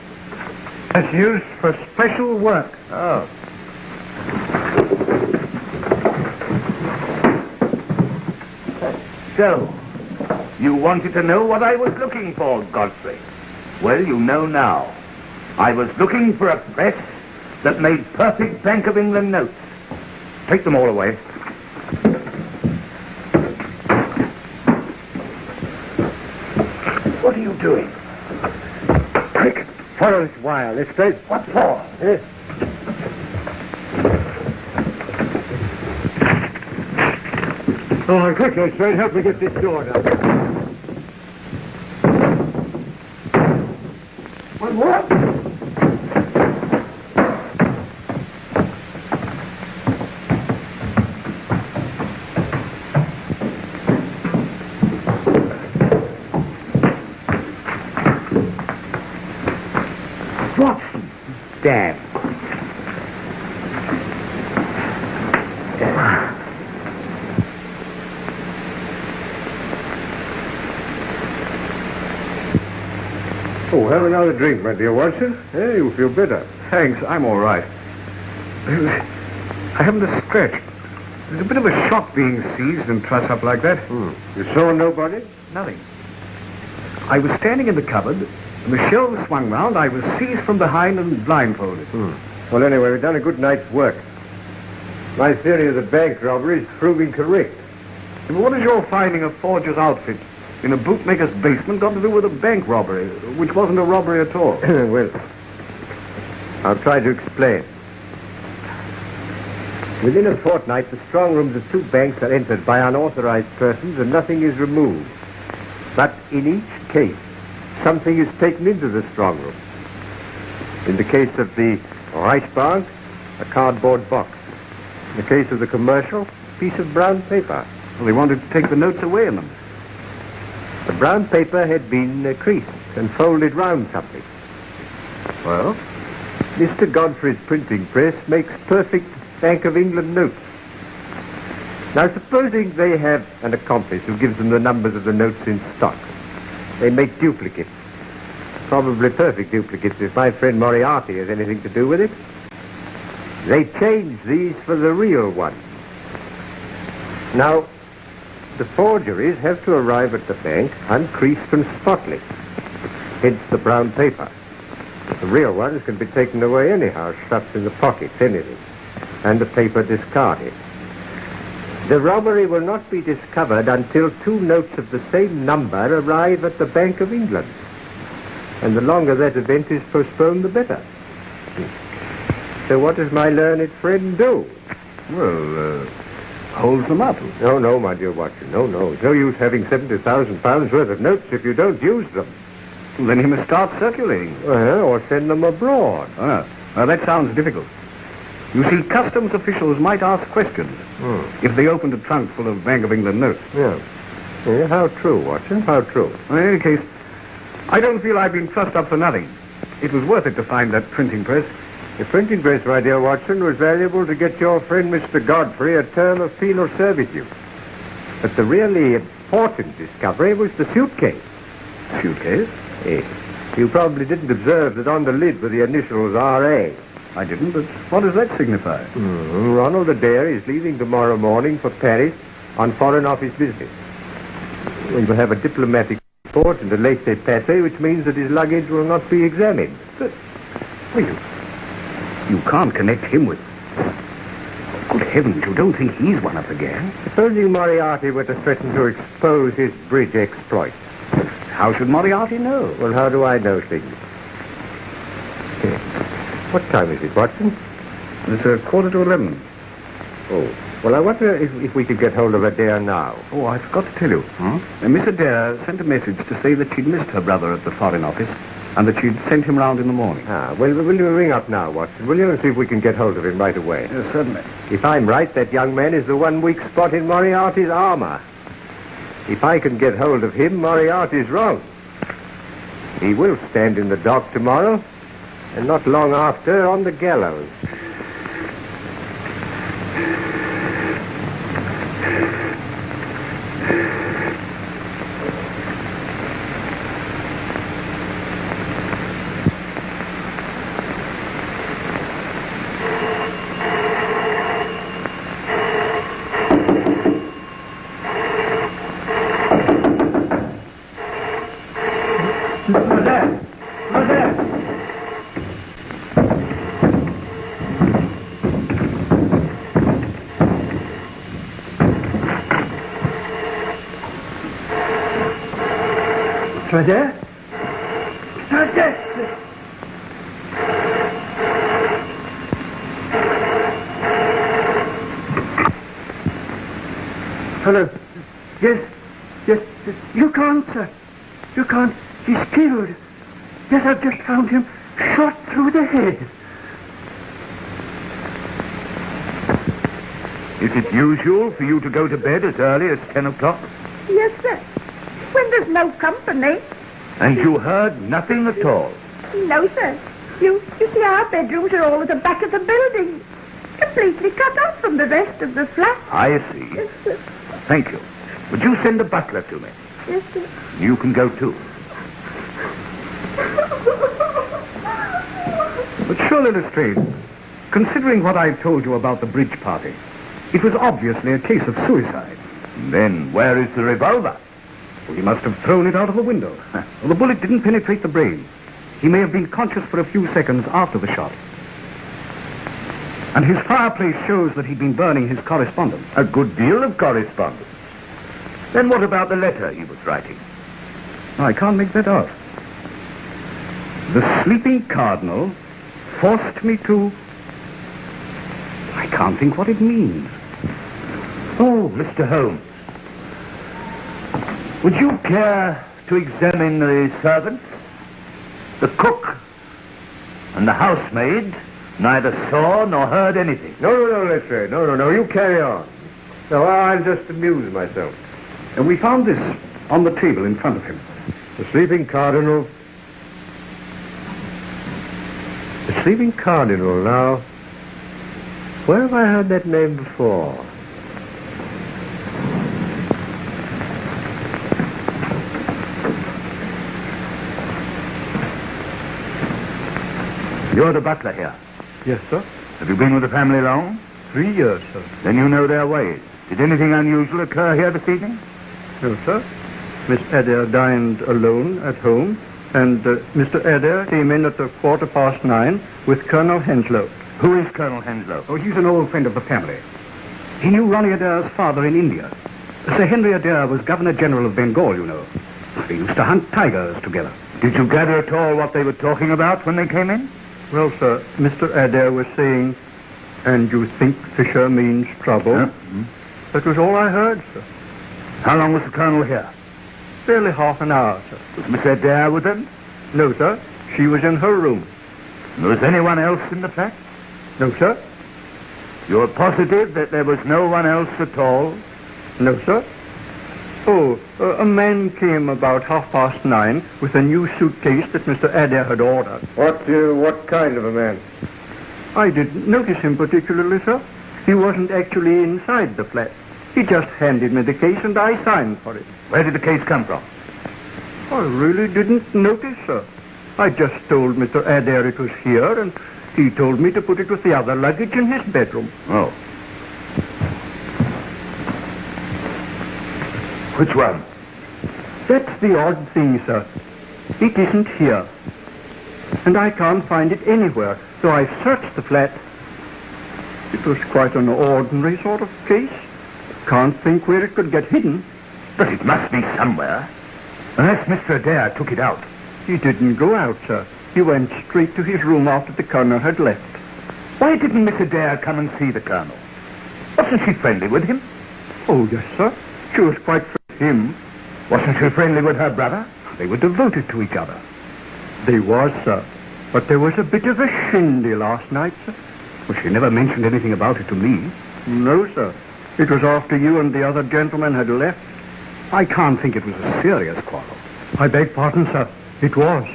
C: It's used for special work.
A: Oh. So, you wanted to know what I was looking for, Godfrey. Well, you know now. I was looking for a press that made perfect Bank of England notes. Take them all away. What are you doing?
C: Quick, follow this wire. Let's straight.
A: What for?
C: Oh, quick, let's straight. Help me get this door down.
A: What? Watson.
C: Damn. Oh, have another drink, my dear Watson. Hey, you feel better.
D: Thanks, I'm all right. I haven't a scratch. There's a bit of a shock being seized and trussed up like that.
C: You saw nobody?
D: Nothing. I was standing in the cupboard, and the shelves swung round. I was seized from behind and blindfolded.
C: Well, anyway, we've done a good night's work. My theory of the bank robbery is proving correct.
D: But what has your finding a forger's outfit in a bootmaker's basement got to do with a bank robbery, which wasn't a robbery at all?
C: Well, I'll try to explain. Within a fortnight, the strong rooms of two banks are entered by unauthorized persons and nothing is removed. But in each case, something is taken into the strong room. In the case of the Rice Bank, a cardboard box. In the case of the commercial, a piece of brown paper.
D: Well, they wanted to take the notes away in them.
C: The brown paper had been creased and folded round something. Well, Mr. Godfrey's printing press makes perfect Bank of England notes. Now, supposing they have an accomplice who gives them the numbers of the notes in stock. They make duplicates. Probably perfect duplicates if my friend Moriarty has anything to do with it. They change these for the real one. Now, the forgeries have to arrive at the bank uncreased and spotless. Hence the brown paper. The real ones can be taken away anyhow, stuffed in the pockets, anything. And the paper discarded. The robbery will not be discovered until two notes of the same number arrive at the Bank of England. And the longer that event is postponed, the better. So what does my learned friend do?
D: Well, holds them up.
C: No, my dear Watson. No. It's no use having £70,000 worth of notes if you don't use them.
D: Well, then he must start circulating.
C: Or send them abroad.
D: Well, that sounds difficult. You see, customs officials might ask questions if they opened a trunk full of Bank of England notes.
C: Yeah, how true, Watson, how true.
D: Well, in any case, I don't feel I've been trussed up for nothing. It was worth it to find that printing press.
C: The printing press, my dear Watson, was valuable to get your friend Mr. Godfrey a term of penal servitude. But the really important discovery was the suitcase.
D: Suitcase?
C: Yes. You probably didn't observe that on the lid were the initials R.A.
D: I didn't, but what does that signify?
C: Ronald Adair is leaving tomorrow morning for Paris on Foreign Office business. We will have a diplomatic report and a laissez-passer, which means that his luggage will not be examined.
D: But, well, you can't connect him with... Good heavens, you don't think he's one of the gang?
C: Supposing Moriarty were to threaten to expose his bridge exploits.
D: How should Moriarty know?
C: Well, how do I know things? What time is it, Watson?
D: It's 11:15.
C: Oh, well, I wonder if we could get hold of Adair now.
D: Oh, I forgot to tell you. Miss Adair sent a message to say that she'd missed her brother at the Foreign Office and that she'd sent him round in the morning.
C: Well, will you ring up now, Watson, will you, and see if we can get hold of him right away?
D: Yes, certainly.
C: If I'm right, that young man is the one weak spot in Moriarty's armor. If I can get hold of him, Moriarty's wrong. He will stand in the dock tomorrow, and not long after on the gallows.
E: Adair? Adair! Hello. Yes. You can't, sir. You can't. He's killed. Yes, I've just found him shot through the head.
D: Is it usual for you to go to bed as early as 10 o'clock?
B: Yes, sir. When there's no company.
D: And you heard nothing at all?
B: No, sir. You see, our bedrooms are all at the back of the building. Completely cut off from the rest of the flat.
D: I see.
B: Yes, sir.
D: Thank you. Would you send a butler to me?
B: Yes, sir.
D: You can go too. But surely, Lestrade, considering what I've told you about the bridge party, it was obviously a case of suicide. Then where is the revolver? Well, he must have thrown it out of the window. Well, the bullet didn't penetrate the brain. He may have been conscious for a few seconds after the shot. And his fireplace shows that he'd been burning his correspondence. A good deal of correspondence. Then what about the letter he was writing? I can't make that out. The Sleeping Cardinal forced me to... I can't think what it means. Oh, Mr. Holmes. Would you care to examine the servants? The cook and the housemaid neither saw nor heard anything.
C: No, Lestrade. No. You carry on. No, I'll just amuse myself.
D: And we found this on the table in front of him.
C: The Sleeping Cardinal. The Sleeping Cardinal, now. Where have I heard that name before?
D: You're the butler here.
E: Yes, sir.
D: Have you been with the family long?
E: 3 years, sir.
D: Then you know their ways. Did anything unusual occur here this evening?
E: No, sir. Miss Adair dined alone at home, and Mr. Adair came in at 9:15 with Colonel Henslow.
D: Who is Colonel Henslow?
E: Oh, he's an old friend of the family. He knew Ronnie Adair's father in India. Sir Henry Adair was Governor General of Bengal, you know. They used to hunt tigers together.
D: Did you gather at all what they were talking about when they came in?
E: Well, sir, Mr. Adair was saying, "And you think Fisher means trouble?"
D: Mm-hmm.
E: That was all I heard, sir.
D: How long was the Colonel here?
E: Barely half an hour, sir.
D: Was Miss Adair with them?
E: No, sir. She was in her room.
D: Was anyone else in the flat?
E: No, sir.
D: You're positive that there was no one else at all?
E: No, sir. Oh, a man came about 9:30 with a new suitcase that Mr. Adair had ordered.
C: What kind of a man?
E: I didn't notice him particularly, sir. He wasn't actually inside the flat. He just handed me the case and I signed for it.
D: Where did the case come from?
E: I really didn't notice, sir. I just told Mr. Adair it was here, and he told me to put it with the other luggage in his bedroom.
D: Oh. Which one? That's the odd thing, sir. It isn't here. And I can't find it anywhere, though I searched the flat. It was quite an ordinary sort of case. Can't think where it could get hidden.
A: But it must be somewhere. Unless Mr. Adair took it out.
D: He didn't go out, sir. He went straight to his room after the colonel had left.
A: Why didn't Miss Adair come and see the colonel? Wasn't she friendly with him?
D: Oh, yes, sir. She was quite friendly with him.
A: Wasn't she friendly with her brother?
D: They were devoted to each other. They was, sir. But there was a bit of a shindy last night, sir.
A: Well, she never mentioned anything about it to me.
D: No, sir. It was after you and the other gentlemen had left.
A: I can't think it was a serious quarrel.
D: I beg pardon, sir. It was.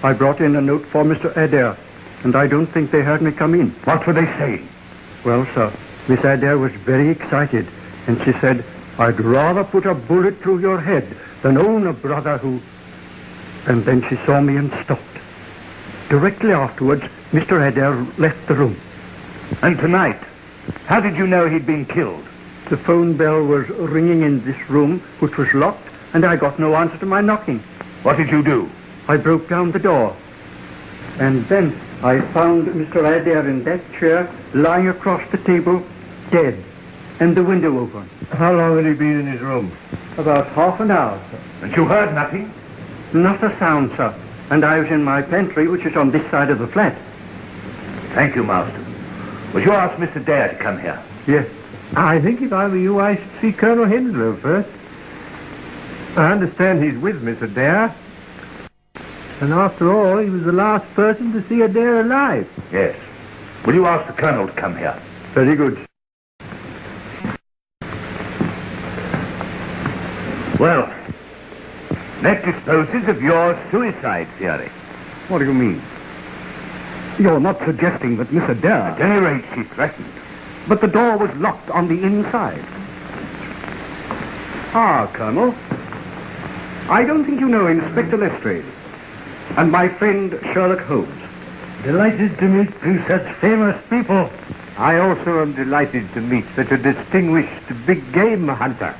D: I brought in a note for Mr. Adair, and I don't think they heard me come in.
A: What were they saying?
D: Well, sir, Miss Adair was very excited, and she said, "I'd rather put a bullet through your head than own a brother who..." And then she saw me and stopped. Directly afterwards, Mr. Adair left the room.
A: And tonight, how did you know he'd been killed?
D: The phone bell was ringing in this room, which was locked, and I got no answer to my knocking.
A: What did you do?
D: I broke down the door. And then I found Mr. Adair in that chair, lying across the table, dead, and the window open.
C: How long had he been in his room?
D: About half an hour, sir.
A: And you heard nothing?
D: Not a sound, sir. And I was in my pantry, which is on this side of the flat.
A: Thank you, Master. Would you ask Mr. Dare to come here?
C: Yes. I think if I were you, I should see Colonel Henslow first. I understand he's with Miss Adair. And after all, he was the last person to see Adair alive.
A: Yes. Will you ask the Colonel to come here?
C: Very good.
A: Well, that disposes of your suicide theory.
D: What do you mean? You're not suggesting that Miss Adair...
A: At any rate, she threatened.
D: But the door was locked on the inside. Ah, Colonel. I don't think you know Inspector Lestrade and my friend Sherlock Holmes.
E: Delighted to meet two such famous people.
C: I also am delighted to meet such a distinguished big game hunter.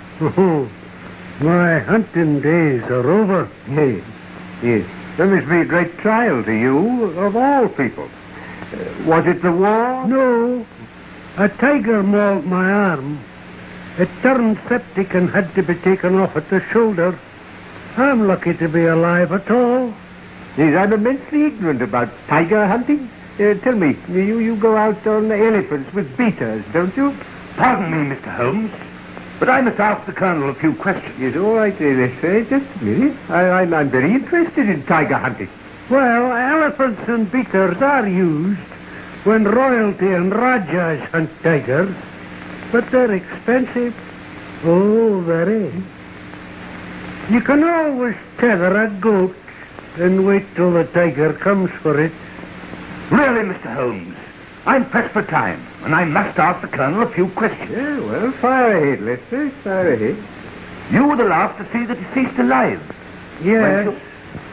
E: My hunting days are over.
C: Yes, yes. There must be a great trial to you, of all people. Was it the war?
E: No. A tiger mauled my arm. It turned septic and had to be taken off at the shoulder. I'm lucky to be alive at all.
C: Yes, I'm immensely ignorant about tiger hunting. Tell me, you go out on elephants with beaters, don't you?
A: Pardon me, Mr. Holmes, but I must ask the Colonel a few questions.
C: Yes, all right, just a minute. I'm very interested in tiger hunting.
E: Well, elephants and beaters are used when royalty and rajas hunt tigers, but they're expensive. Oh, very. You can always tether a goat and wait till the tiger comes for it.
A: Really, Mr. Holmes, I'm pressed for time, and I must ask the Colonel a few questions.
C: Yeah, well, fire ahead, Lester, fire ahead.
A: You were the last to see the deceased alive.
E: Yes.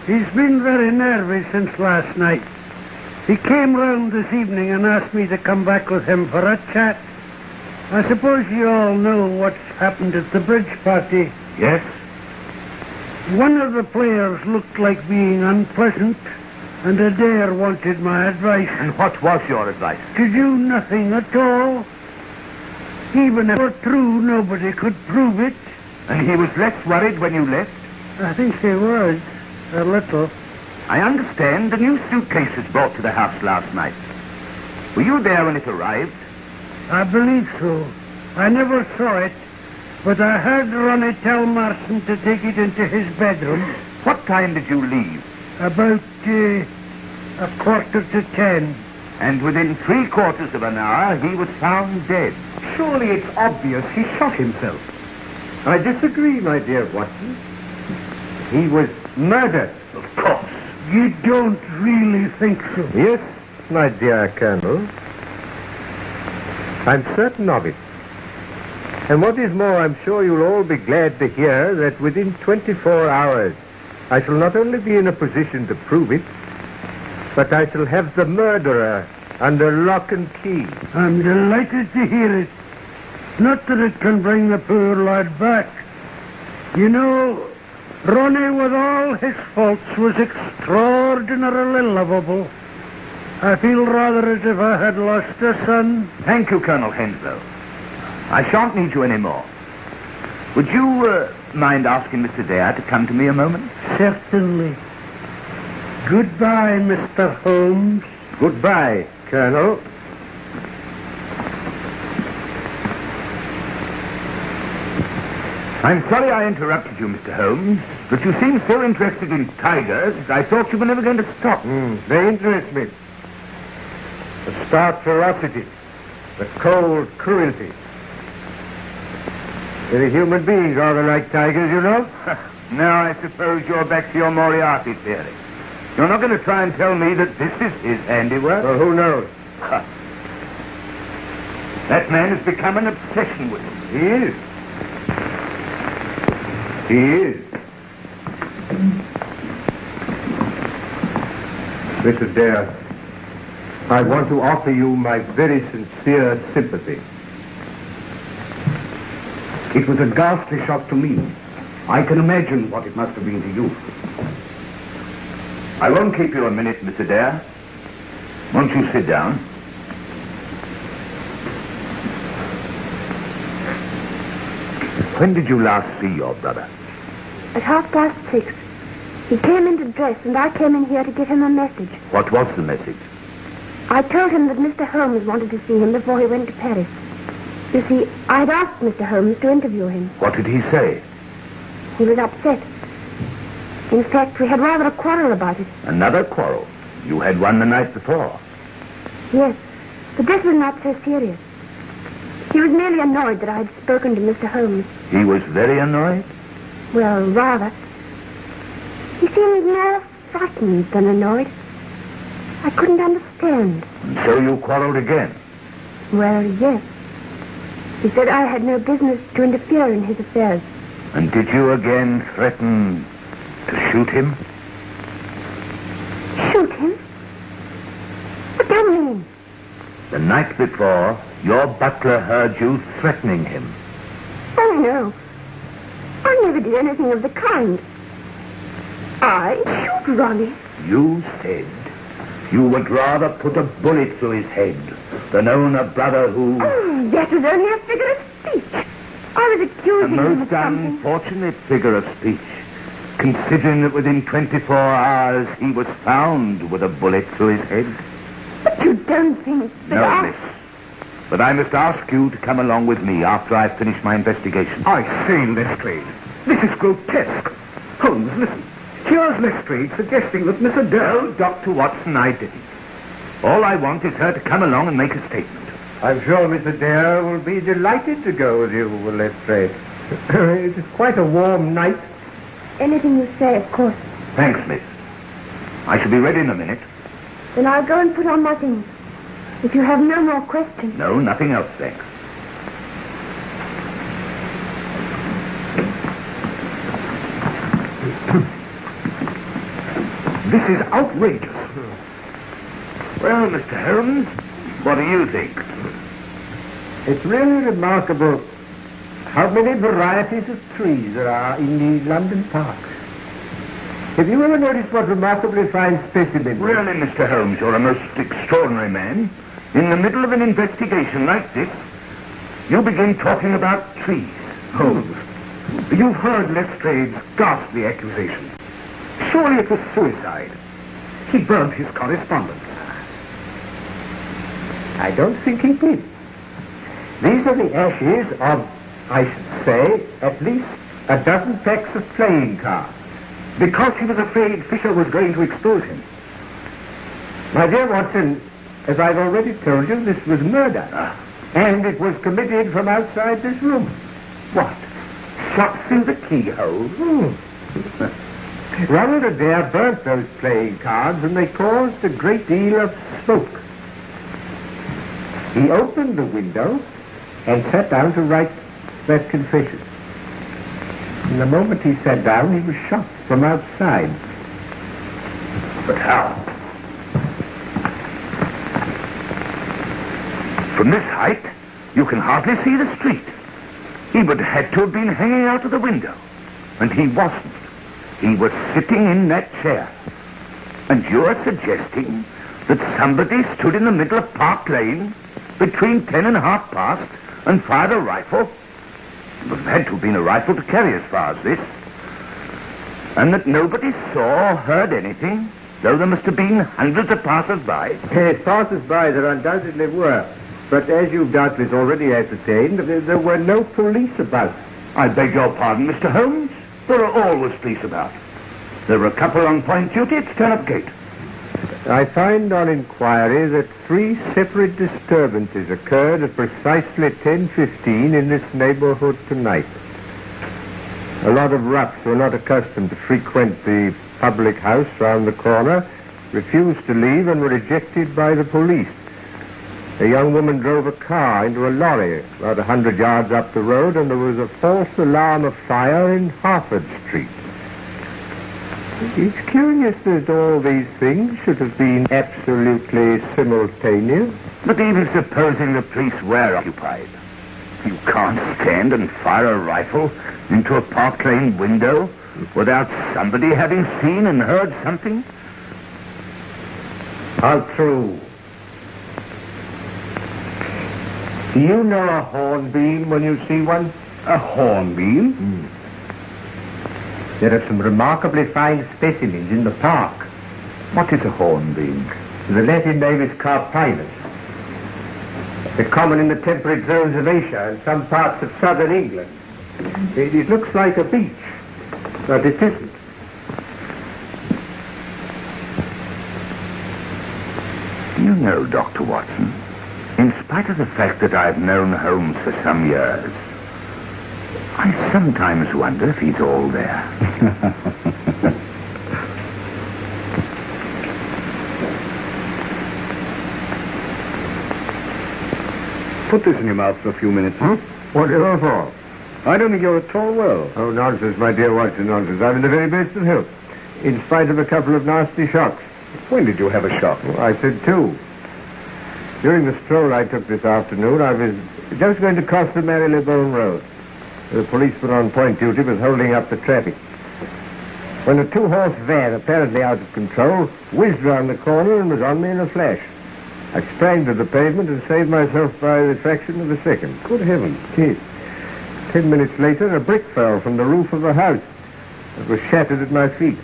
E: He's been very nervy since last night. He came round this evening and asked me to come back with him for a chat. I suppose you all know what's happened at the bridge party.
A: Yes?
E: One of the players looked like being unpleasant, and Adair wanted my advice.
A: And what was your advice?
E: To do nothing at all. Even if it were true, nobody could prove it.
A: And he was less worried when you left?
E: I think he was, a little.
A: I understand the new suitcase was brought to the house last night. Were you there when it arrived?
E: I believe so. I never saw it, but I heard Ronnie tell Marson to take it into his bedroom.
A: What time did you leave?
E: About 10:15.
A: And within 3/4 of an hour, he was found dead.
D: Surely it's obvious he shot himself.
C: I disagree, my dear Watson. He was murdered.
A: Of course.
E: You don't really think so?
C: Yes, my dear Colonel. I'm certain of it. And what is more, I'm sure you'll all be glad to hear that within 24 hours, I shall not only be in a position to prove it, but I shall have the murderer under lock and key.
E: I'm delighted to hear it. Not that it can bring the poor lad back. You know,
G: Ronnie, with all his faults, was extraordinarily lovable. I feel rather as if I had lost a son.
A: Thank you, Colonel Henslow. I shan't need you anymore. Would you mind asking Mr. Dare to come to me a moment?
G: Certainly. Goodbye, Mr. Holmes.
C: Goodbye, Colonel.
A: I'm sorry I interrupted you, Mr. Holmes, but you seem so interested in tigers, I thought you were never going to stop.
C: They interest me. The stark ferocity, the cold cruelty. They're human beings, rather like tigers, you know.
A: Now I suppose you're back to your Moriarty theory. You're not going to try and tell me that this is his handiwork?
C: Well, who knows?
A: That man has become an obsession with him.
C: He is. He is. Mr. Dare, I want to offer you my very sincere sympathy.
D: It was a ghastly shock to me. I can imagine what it must have been to you.
A: I won't keep you a minute, Mr. Dare. Won't you sit down? When did you last see your brother?
B: At 6:30. He came in to dress, and I came in here to give him a message.
A: What was the message?
B: I told him that Mr. Holmes wanted to see him before he went to Paris. You see, I'd asked Mr. Holmes to interview him.
A: What did he say?
B: He was upset. In fact, we had rather a quarrel about it.
A: Another quarrel? You had one the night before.
B: Yes, but this was not so serious. He was merely annoyed that I had spoken to Mr. Holmes.
A: He was very annoyed?
B: Well, rather. He seemed more frightened than annoyed. I couldn't understand.
A: And so you quarreled again?
B: Well, yes. He said I had no business to interfere in his affairs.
A: And did you again threaten to shoot him?
B: Shoot him? What do you mean?
A: The night before, your butler heard you threatening him.
B: Oh, no. I never did anything of the kind. I shoot Ronnie.
A: You said you would rather put a bullet through his head than own a brother who...
B: Oh, that was only a figure of speech. I was
A: A
B: accusing him of
A: most
B: something.
A: unfortunate figure of speech, considering that within 24 hours he was found with a bullet through his head.
B: But you don't think that
A: No, miss. But I must ask you to come along with me after I've finished my investigation.
D: I say, Lestrade, this is grotesque. Holmes, listen. Here's Lestrade suggesting that Mr. Dare...
A: No, Dr. Watson, I didn't. All I want is her to come along and make a statement.
C: I'm sure Mr. Dare will be delighted to go with you, Lestrade. It is quite a warm night.
B: Anything you say, of course.
A: Thanks, miss. I shall be ready in a minute.
B: Then I'll go and put on my things. If you have no more questions.
A: No, nothing else, thanks.
D: This is outrageous.
A: Well, Mr. Holmes, what do you think?
C: It's really remarkable how many varieties of trees there are in the London parks. Have you ever noticed what remarkably fine specimens?
A: Really, Mr. Holmes, you're a most extraordinary man. In the middle of an investigation like this, you begin talking about trees.
D: Holmes, you've heard Lestrade's ghastly accusation. Surely it was suicide. He burnt his correspondence.
C: I don't think he did. These are the ashes of, I should say, at least a dozen packs of playing cards.
D: Because he was afraid Fisher was going to expose him.
C: My dear Watson, as I've already told you, this was murder. And it was committed from outside this room.
A: What? Shot through the keyhole?
C: Ronald Adair burnt those playing cards and they caused a great deal of smoke. He opened the window and sat down to write that confession. And the moment he sat down, he was shot from outside.
A: But how? From this height, you can hardly see the street. He would have had to have been hanging out of the window. And he wasn't. He was sitting in that chair. And you're suggesting that somebody stood in the middle of Park Lane between 10 and past and fired a rifle? It would have had to have been a rifle to carry as far as this. And that nobody saw or heard anything, though there must have been hundreds of passers-by.
C: Yes, passers-by there undoubtedly were. But as you've doubtless already ascertained, there were no police about.
A: I beg your pardon, Mr. Holmes. There are always police about. There were a couple on point duty at Turnip Gate.
C: I find on inquiry that 3 separate disturbances occurred at precisely 10:15 in this neighborhood tonight. A lot of roughs who are not accustomed to frequent the public house round the corner refused to leave and were ejected by the police. A young woman drove a car into a lorry about 100 yards up the road, and there was a false alarm of fire in Harford Street. It's curious that all these things should have been absolutely simultaneous.
A: But even supposing the police were occupied, you can't stand and fire a rifle into a Park Lane window without somebody having seen and heard something?
C: How true. Do you know a hornbeam when you see one?
D: A hornbeam?
C: There are some remarkably fine specimens in the park.
D: What is a hornbeam?
C: The Latin name is carpinus. They're common in the temperate zones of Asia and some parts of southern England. It looks like a beech, but it isn't.
A: You know, Dr. Watson, in spite of the fact that I've known Holmes for some years, I sometimes wonder if he's all there.
D: Put this in your mouth for a few minutes.
C: What are you for?
D: I don't think you're at all well.
C: Oh, nonsense, my dear Watson, nonsense. I'm in the very best of health, in spite of a couple of nasty shocks.
D: When did you have a shock?
C: Well, I said 2. During the stroll I took this afternoon, I was just going to cross the Marylebone Road. The policeman on point duty was holding up the traffic, when a 2-horse van, apparently out of control, whizzed round the corner and was on me in a flash. I sprang to the pavement and saved myself by the fraction of a second.
D: Good heavens.
C: Yes. 10 minutes later, a brick fell from the roof of a house. It was shattered at my feet.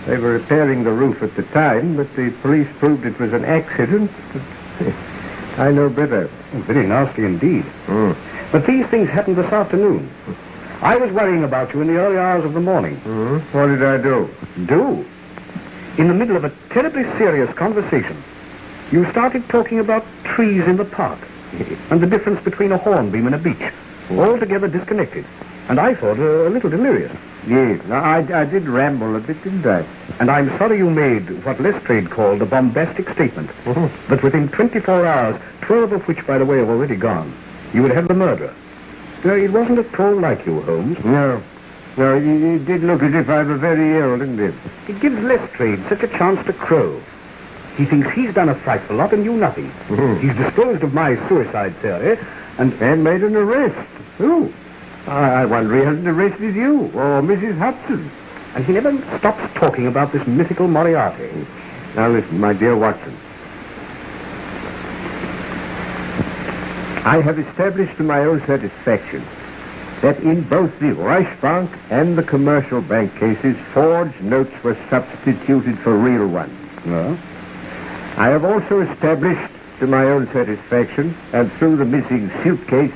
C: They were repairing the roof at the time, but the police proved it was an accident. I know better.
D: Very nasty indeed. But these things happened this afternoon. I was worrying about you in the early hours of the morning.
C: What did I do?
D: Do? In the middle of a terribly serious conversation, you started talking about trees in the park and the difference between a hornbeam and a beech, altogether disconnected. And I thought a little delirious.
C: Yes, I did ramble a bit, didn't I?
D: And I'm sorry you made what Lestrade called a bombastic statement. That within 24 hours, 12 of which, by the way, have already gone, you would have the murderer. It wasn't at all like you, Holmes.
C: No, it did look as if I were very ill, didn't it?
D: It gives Lestrade such a chance to crow. He thinks he's done a frightful lot and you nothing. He's disposed of my suicide theory and
C: made an arrest. Who? I wonder he hasn't arrested you or Mrs. Hudson.
D: And he never stops talking about this mythical Moriarty.
C: Now listen, my dear Watson. I have established to my own satisfaction that in both the Reichsbank and the commercial bank cases, forged notes were substituted for real ones.
D: No?
C: I have also established to my own satisfaction, and through the missing suitcase,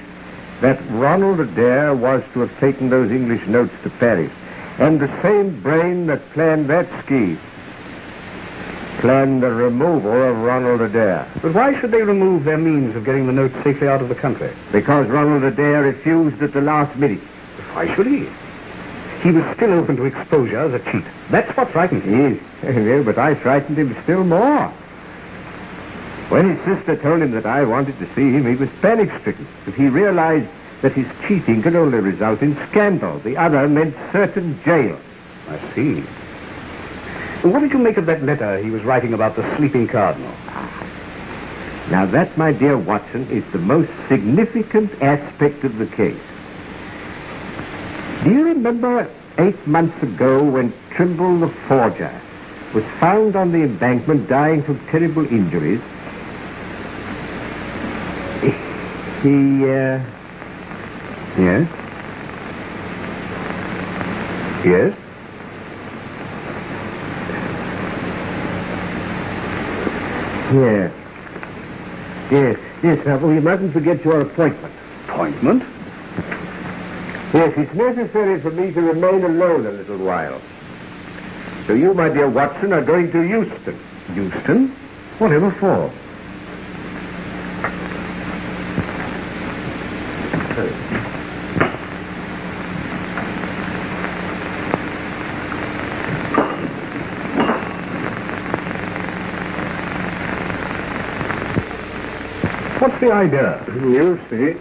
C: that Ronald Adair was to have taken those English notes to Paris. And the same brain that planned that scheme planned the removal of Ronald Adair.
D: But why should they remove their means of getting the notes safely out of the country?
C: Because Ronald Adair refused at the last minute.
D: Why should he? He was still open to exposure as a cheat. That's what frightened him.
C: Yes, but I frightened him still more. When his sister told him that I wanted to see him, he was panic-stricken, because he realized that his cheating could only result in scandal. The other meant certain jail.
D: I see. What did you make of that letter he was writing about the Sleeping Cardinal?
C: Now that, my dear Watson, is the most significant aspect of the case. Do you remember 8 months ago when Trimble the forger was found on the embankment dying from terrible injuries, Yes? Yes? Yes. Yes. Now, we mustn't forget your appointment.
D: Appointment?
C: Yes, it's necessary for me to remain alone a little while. So you, my dear Watson, are going to Euston.
D: Euston? Whatever for? What's the idea?
C: You see.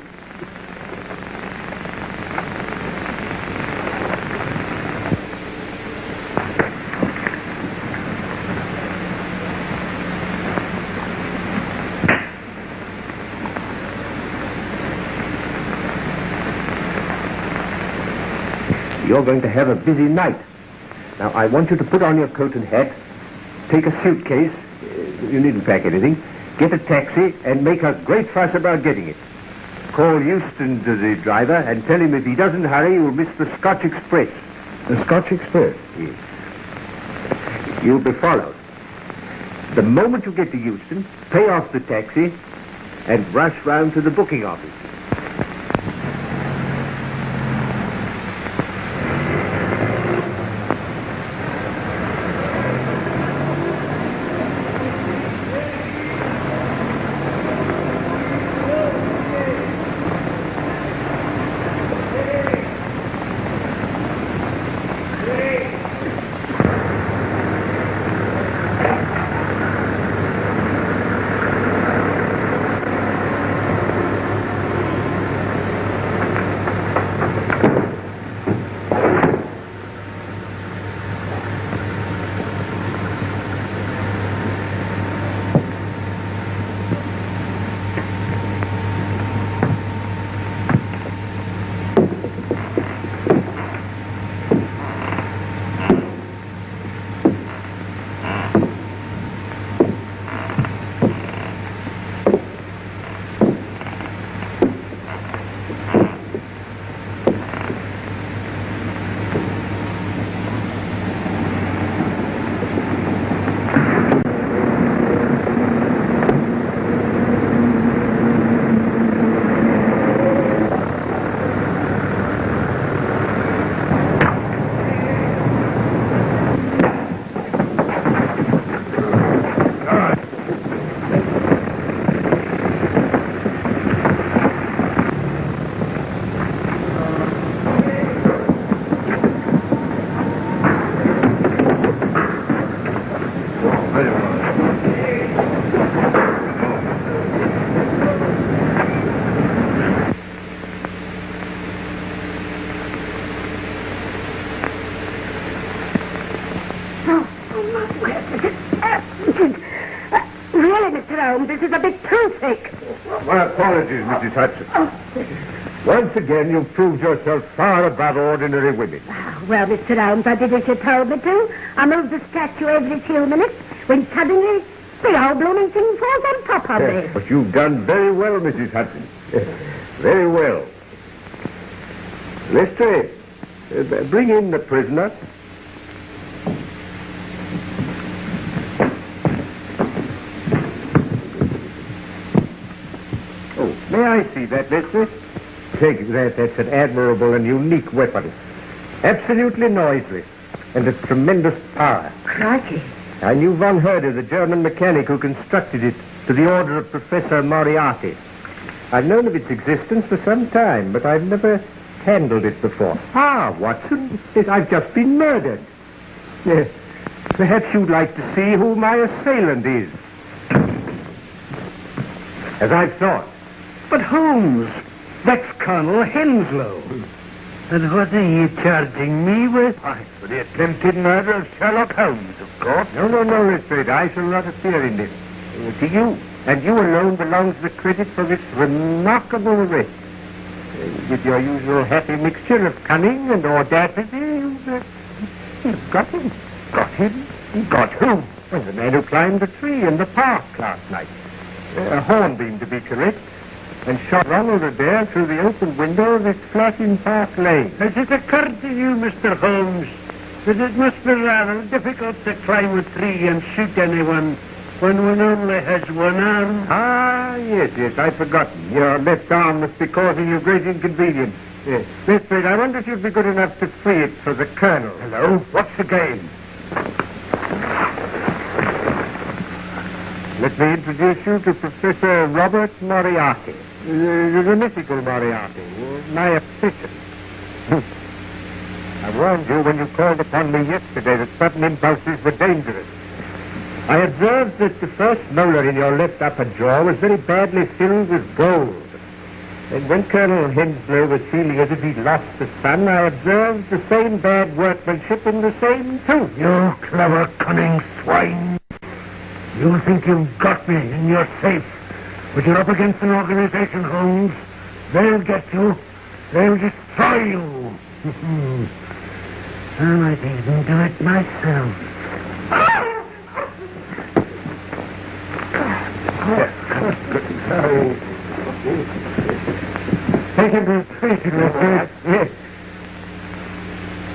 C: You're going to have a busy night. Now, I want you to put on your coat and hat, take a suitcase, you needn't pack anything, get a taxi, and make a great fuss about getting it. Call Euston to the driver and tell him if he doesn't hurry, you'll miss the Scotch Express.
D: The Scotch Express?
C: Yes. You'll be followed. The moment you get to Euston, pay off the taxi and rush round to the booking office.
B: This is a bit too thick.
C: My apologies, Mrs. Hudson. Once again, you've proved yourself far above ordinary women.
B: Well, Mr. Holmes, I did as you told me to. I moved the statue every few minutes when suddenly the whole blooming thing falls on top of me.
C: But you've done very well, Mrs. Hudson. Very well. Lestrade, bring in the prisoner. May I see that, Lestrade? Take that. That's an admirable and unique weapon. Absolutely noiseless. And of tremendous power.
B: Crikey.
C: I knew Von Herder, the German mechanic who constructed it, to the order of Professor Moriarty. I've known of its existence for some time, but I've never handled it before. Ah, Watson, I've just been murdered. Perhaps you'd like to see who my assailant is. As I thought.
E: But Holmes, that's Colonel Henslow.
G: And what are you charging me with?
C: Why, for the attempted murder of Sherlock Holmes, of course. No, Lestrade. I shall not appear in this. To you, and you alone, belongs the credit for this remarkable arrest. With your usual happy mixture of cunning and audacity, You've got him. Got him? Got who? Well, the man who climbed the tree in the park last night. A hornbeam, to be correct. And shot Ronald Adair through the open window of this flat in Park Lane.
G: Has it occurred to you, Mr. Holmes, that it must be rather difficult to climb a tree and shoot anyone when one only has one arm?
C: Ah, yes, I've forgotten. Your left arm must be causing you great inconvenience. Yes. Lestrade, I wonder if you'd be good enough to free it for the Colonel.
A: Hello? What's the game?
C: Let me introduce you to Professor Robert Moriarty. The mythical Moriarty, my obsession. I warned you when you called upon me yesterday that sudden impulses were dangerous. I observed that the first molar in your left upper jaw was very badly filled with gold. And when Colonel Henslow was feeling as if he'd lost the sun, I observed the same bad workmanship in the same tooth.
A: You clever, cunning swine. You think you've got me in your safe, but you're up against an organization, Holmes. They'll get you. They'll destroy you. I might even do it myself.
C: Take him to the station, Lestrade. Yes.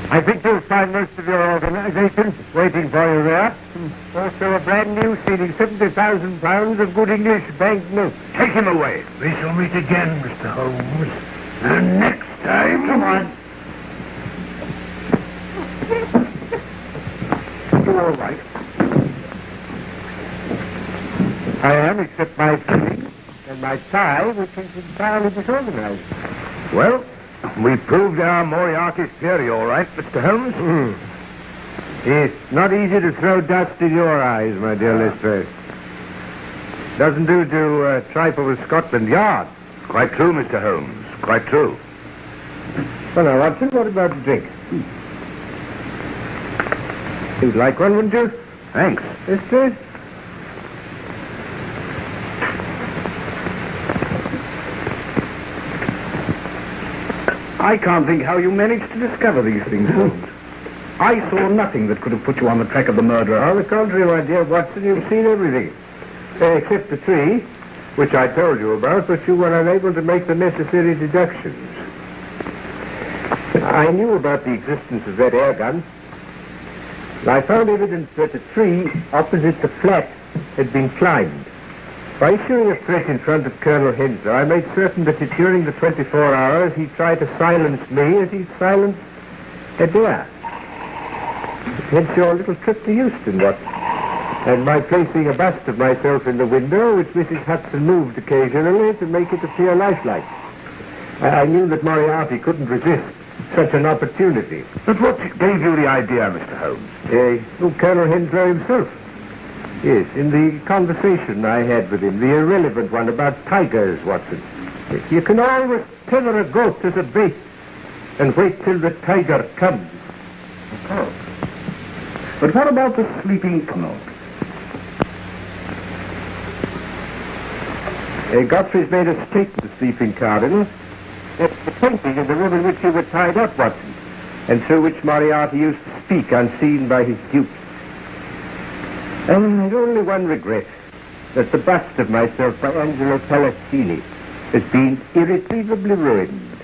C: I think you'll find most of your organization waiting for you there. Also a brand new ceding £70,000 of good English banknotes.
A: Take him away. We shall meet again, Mr. Holmes. And next time...
C: Come on.
A: You're all right.
C: I am, except my feelings and my tie, which is entirely disorganized.
A: Well, we proved our Moriarty's theory, all right, Mr. Holmes.
C: Yes, not easy to throw dust in your eyes, my dear Lestrade. Doesn't do to trifle with Scotland Yard.
A: Quite true, Mr. Holmes. Quite true.
C: Well, now, Watson, what about a drink? You'd like one, wouldn't you?
A: Thanks.
C: Lestrade?
D: I can't think how you managed to discover these things, Holmes. I saw nothing that could have put you on the track of the murderer.
C: On the contrary, my dear Watson, you've seen everything. Except the tree, which I told you about, but you were unable to make the necessary deductions. I knew about the existence of that air gun. I found evidence that a tree opposite the flat had been climbed. By issuing a threat in front of Colonel Henslow, I made certain that during the 24 hours he tried to silence me as he silenced Adair. Hence your little trip to Euston, Watson. And my placing a bust of myself in the window, which Mrs. Hudson moved occasionally to make it appear lifelike. I knew that Moriarty couldn't resist such an opportunity.
A: But what gave you the idea, Mr. Holmes?
C: Colonel Henslow himself. Yes, in the conversation I had with him, the irrelevant one about tigers, Watson. You can always tether a goat as a bait and wait till the tiger comes.
D: Oh. But what about the Sleeping Cardinal?
C: Godfrey's made a stake to the Sleeping Cardinal. It's the painting of the room in which you were tied up, Watson, and through which Moriarty used to speak unseen by his dupes. And I've only one regret, that the bust of myself by Angelo Palazzini has been irretrievably ruined.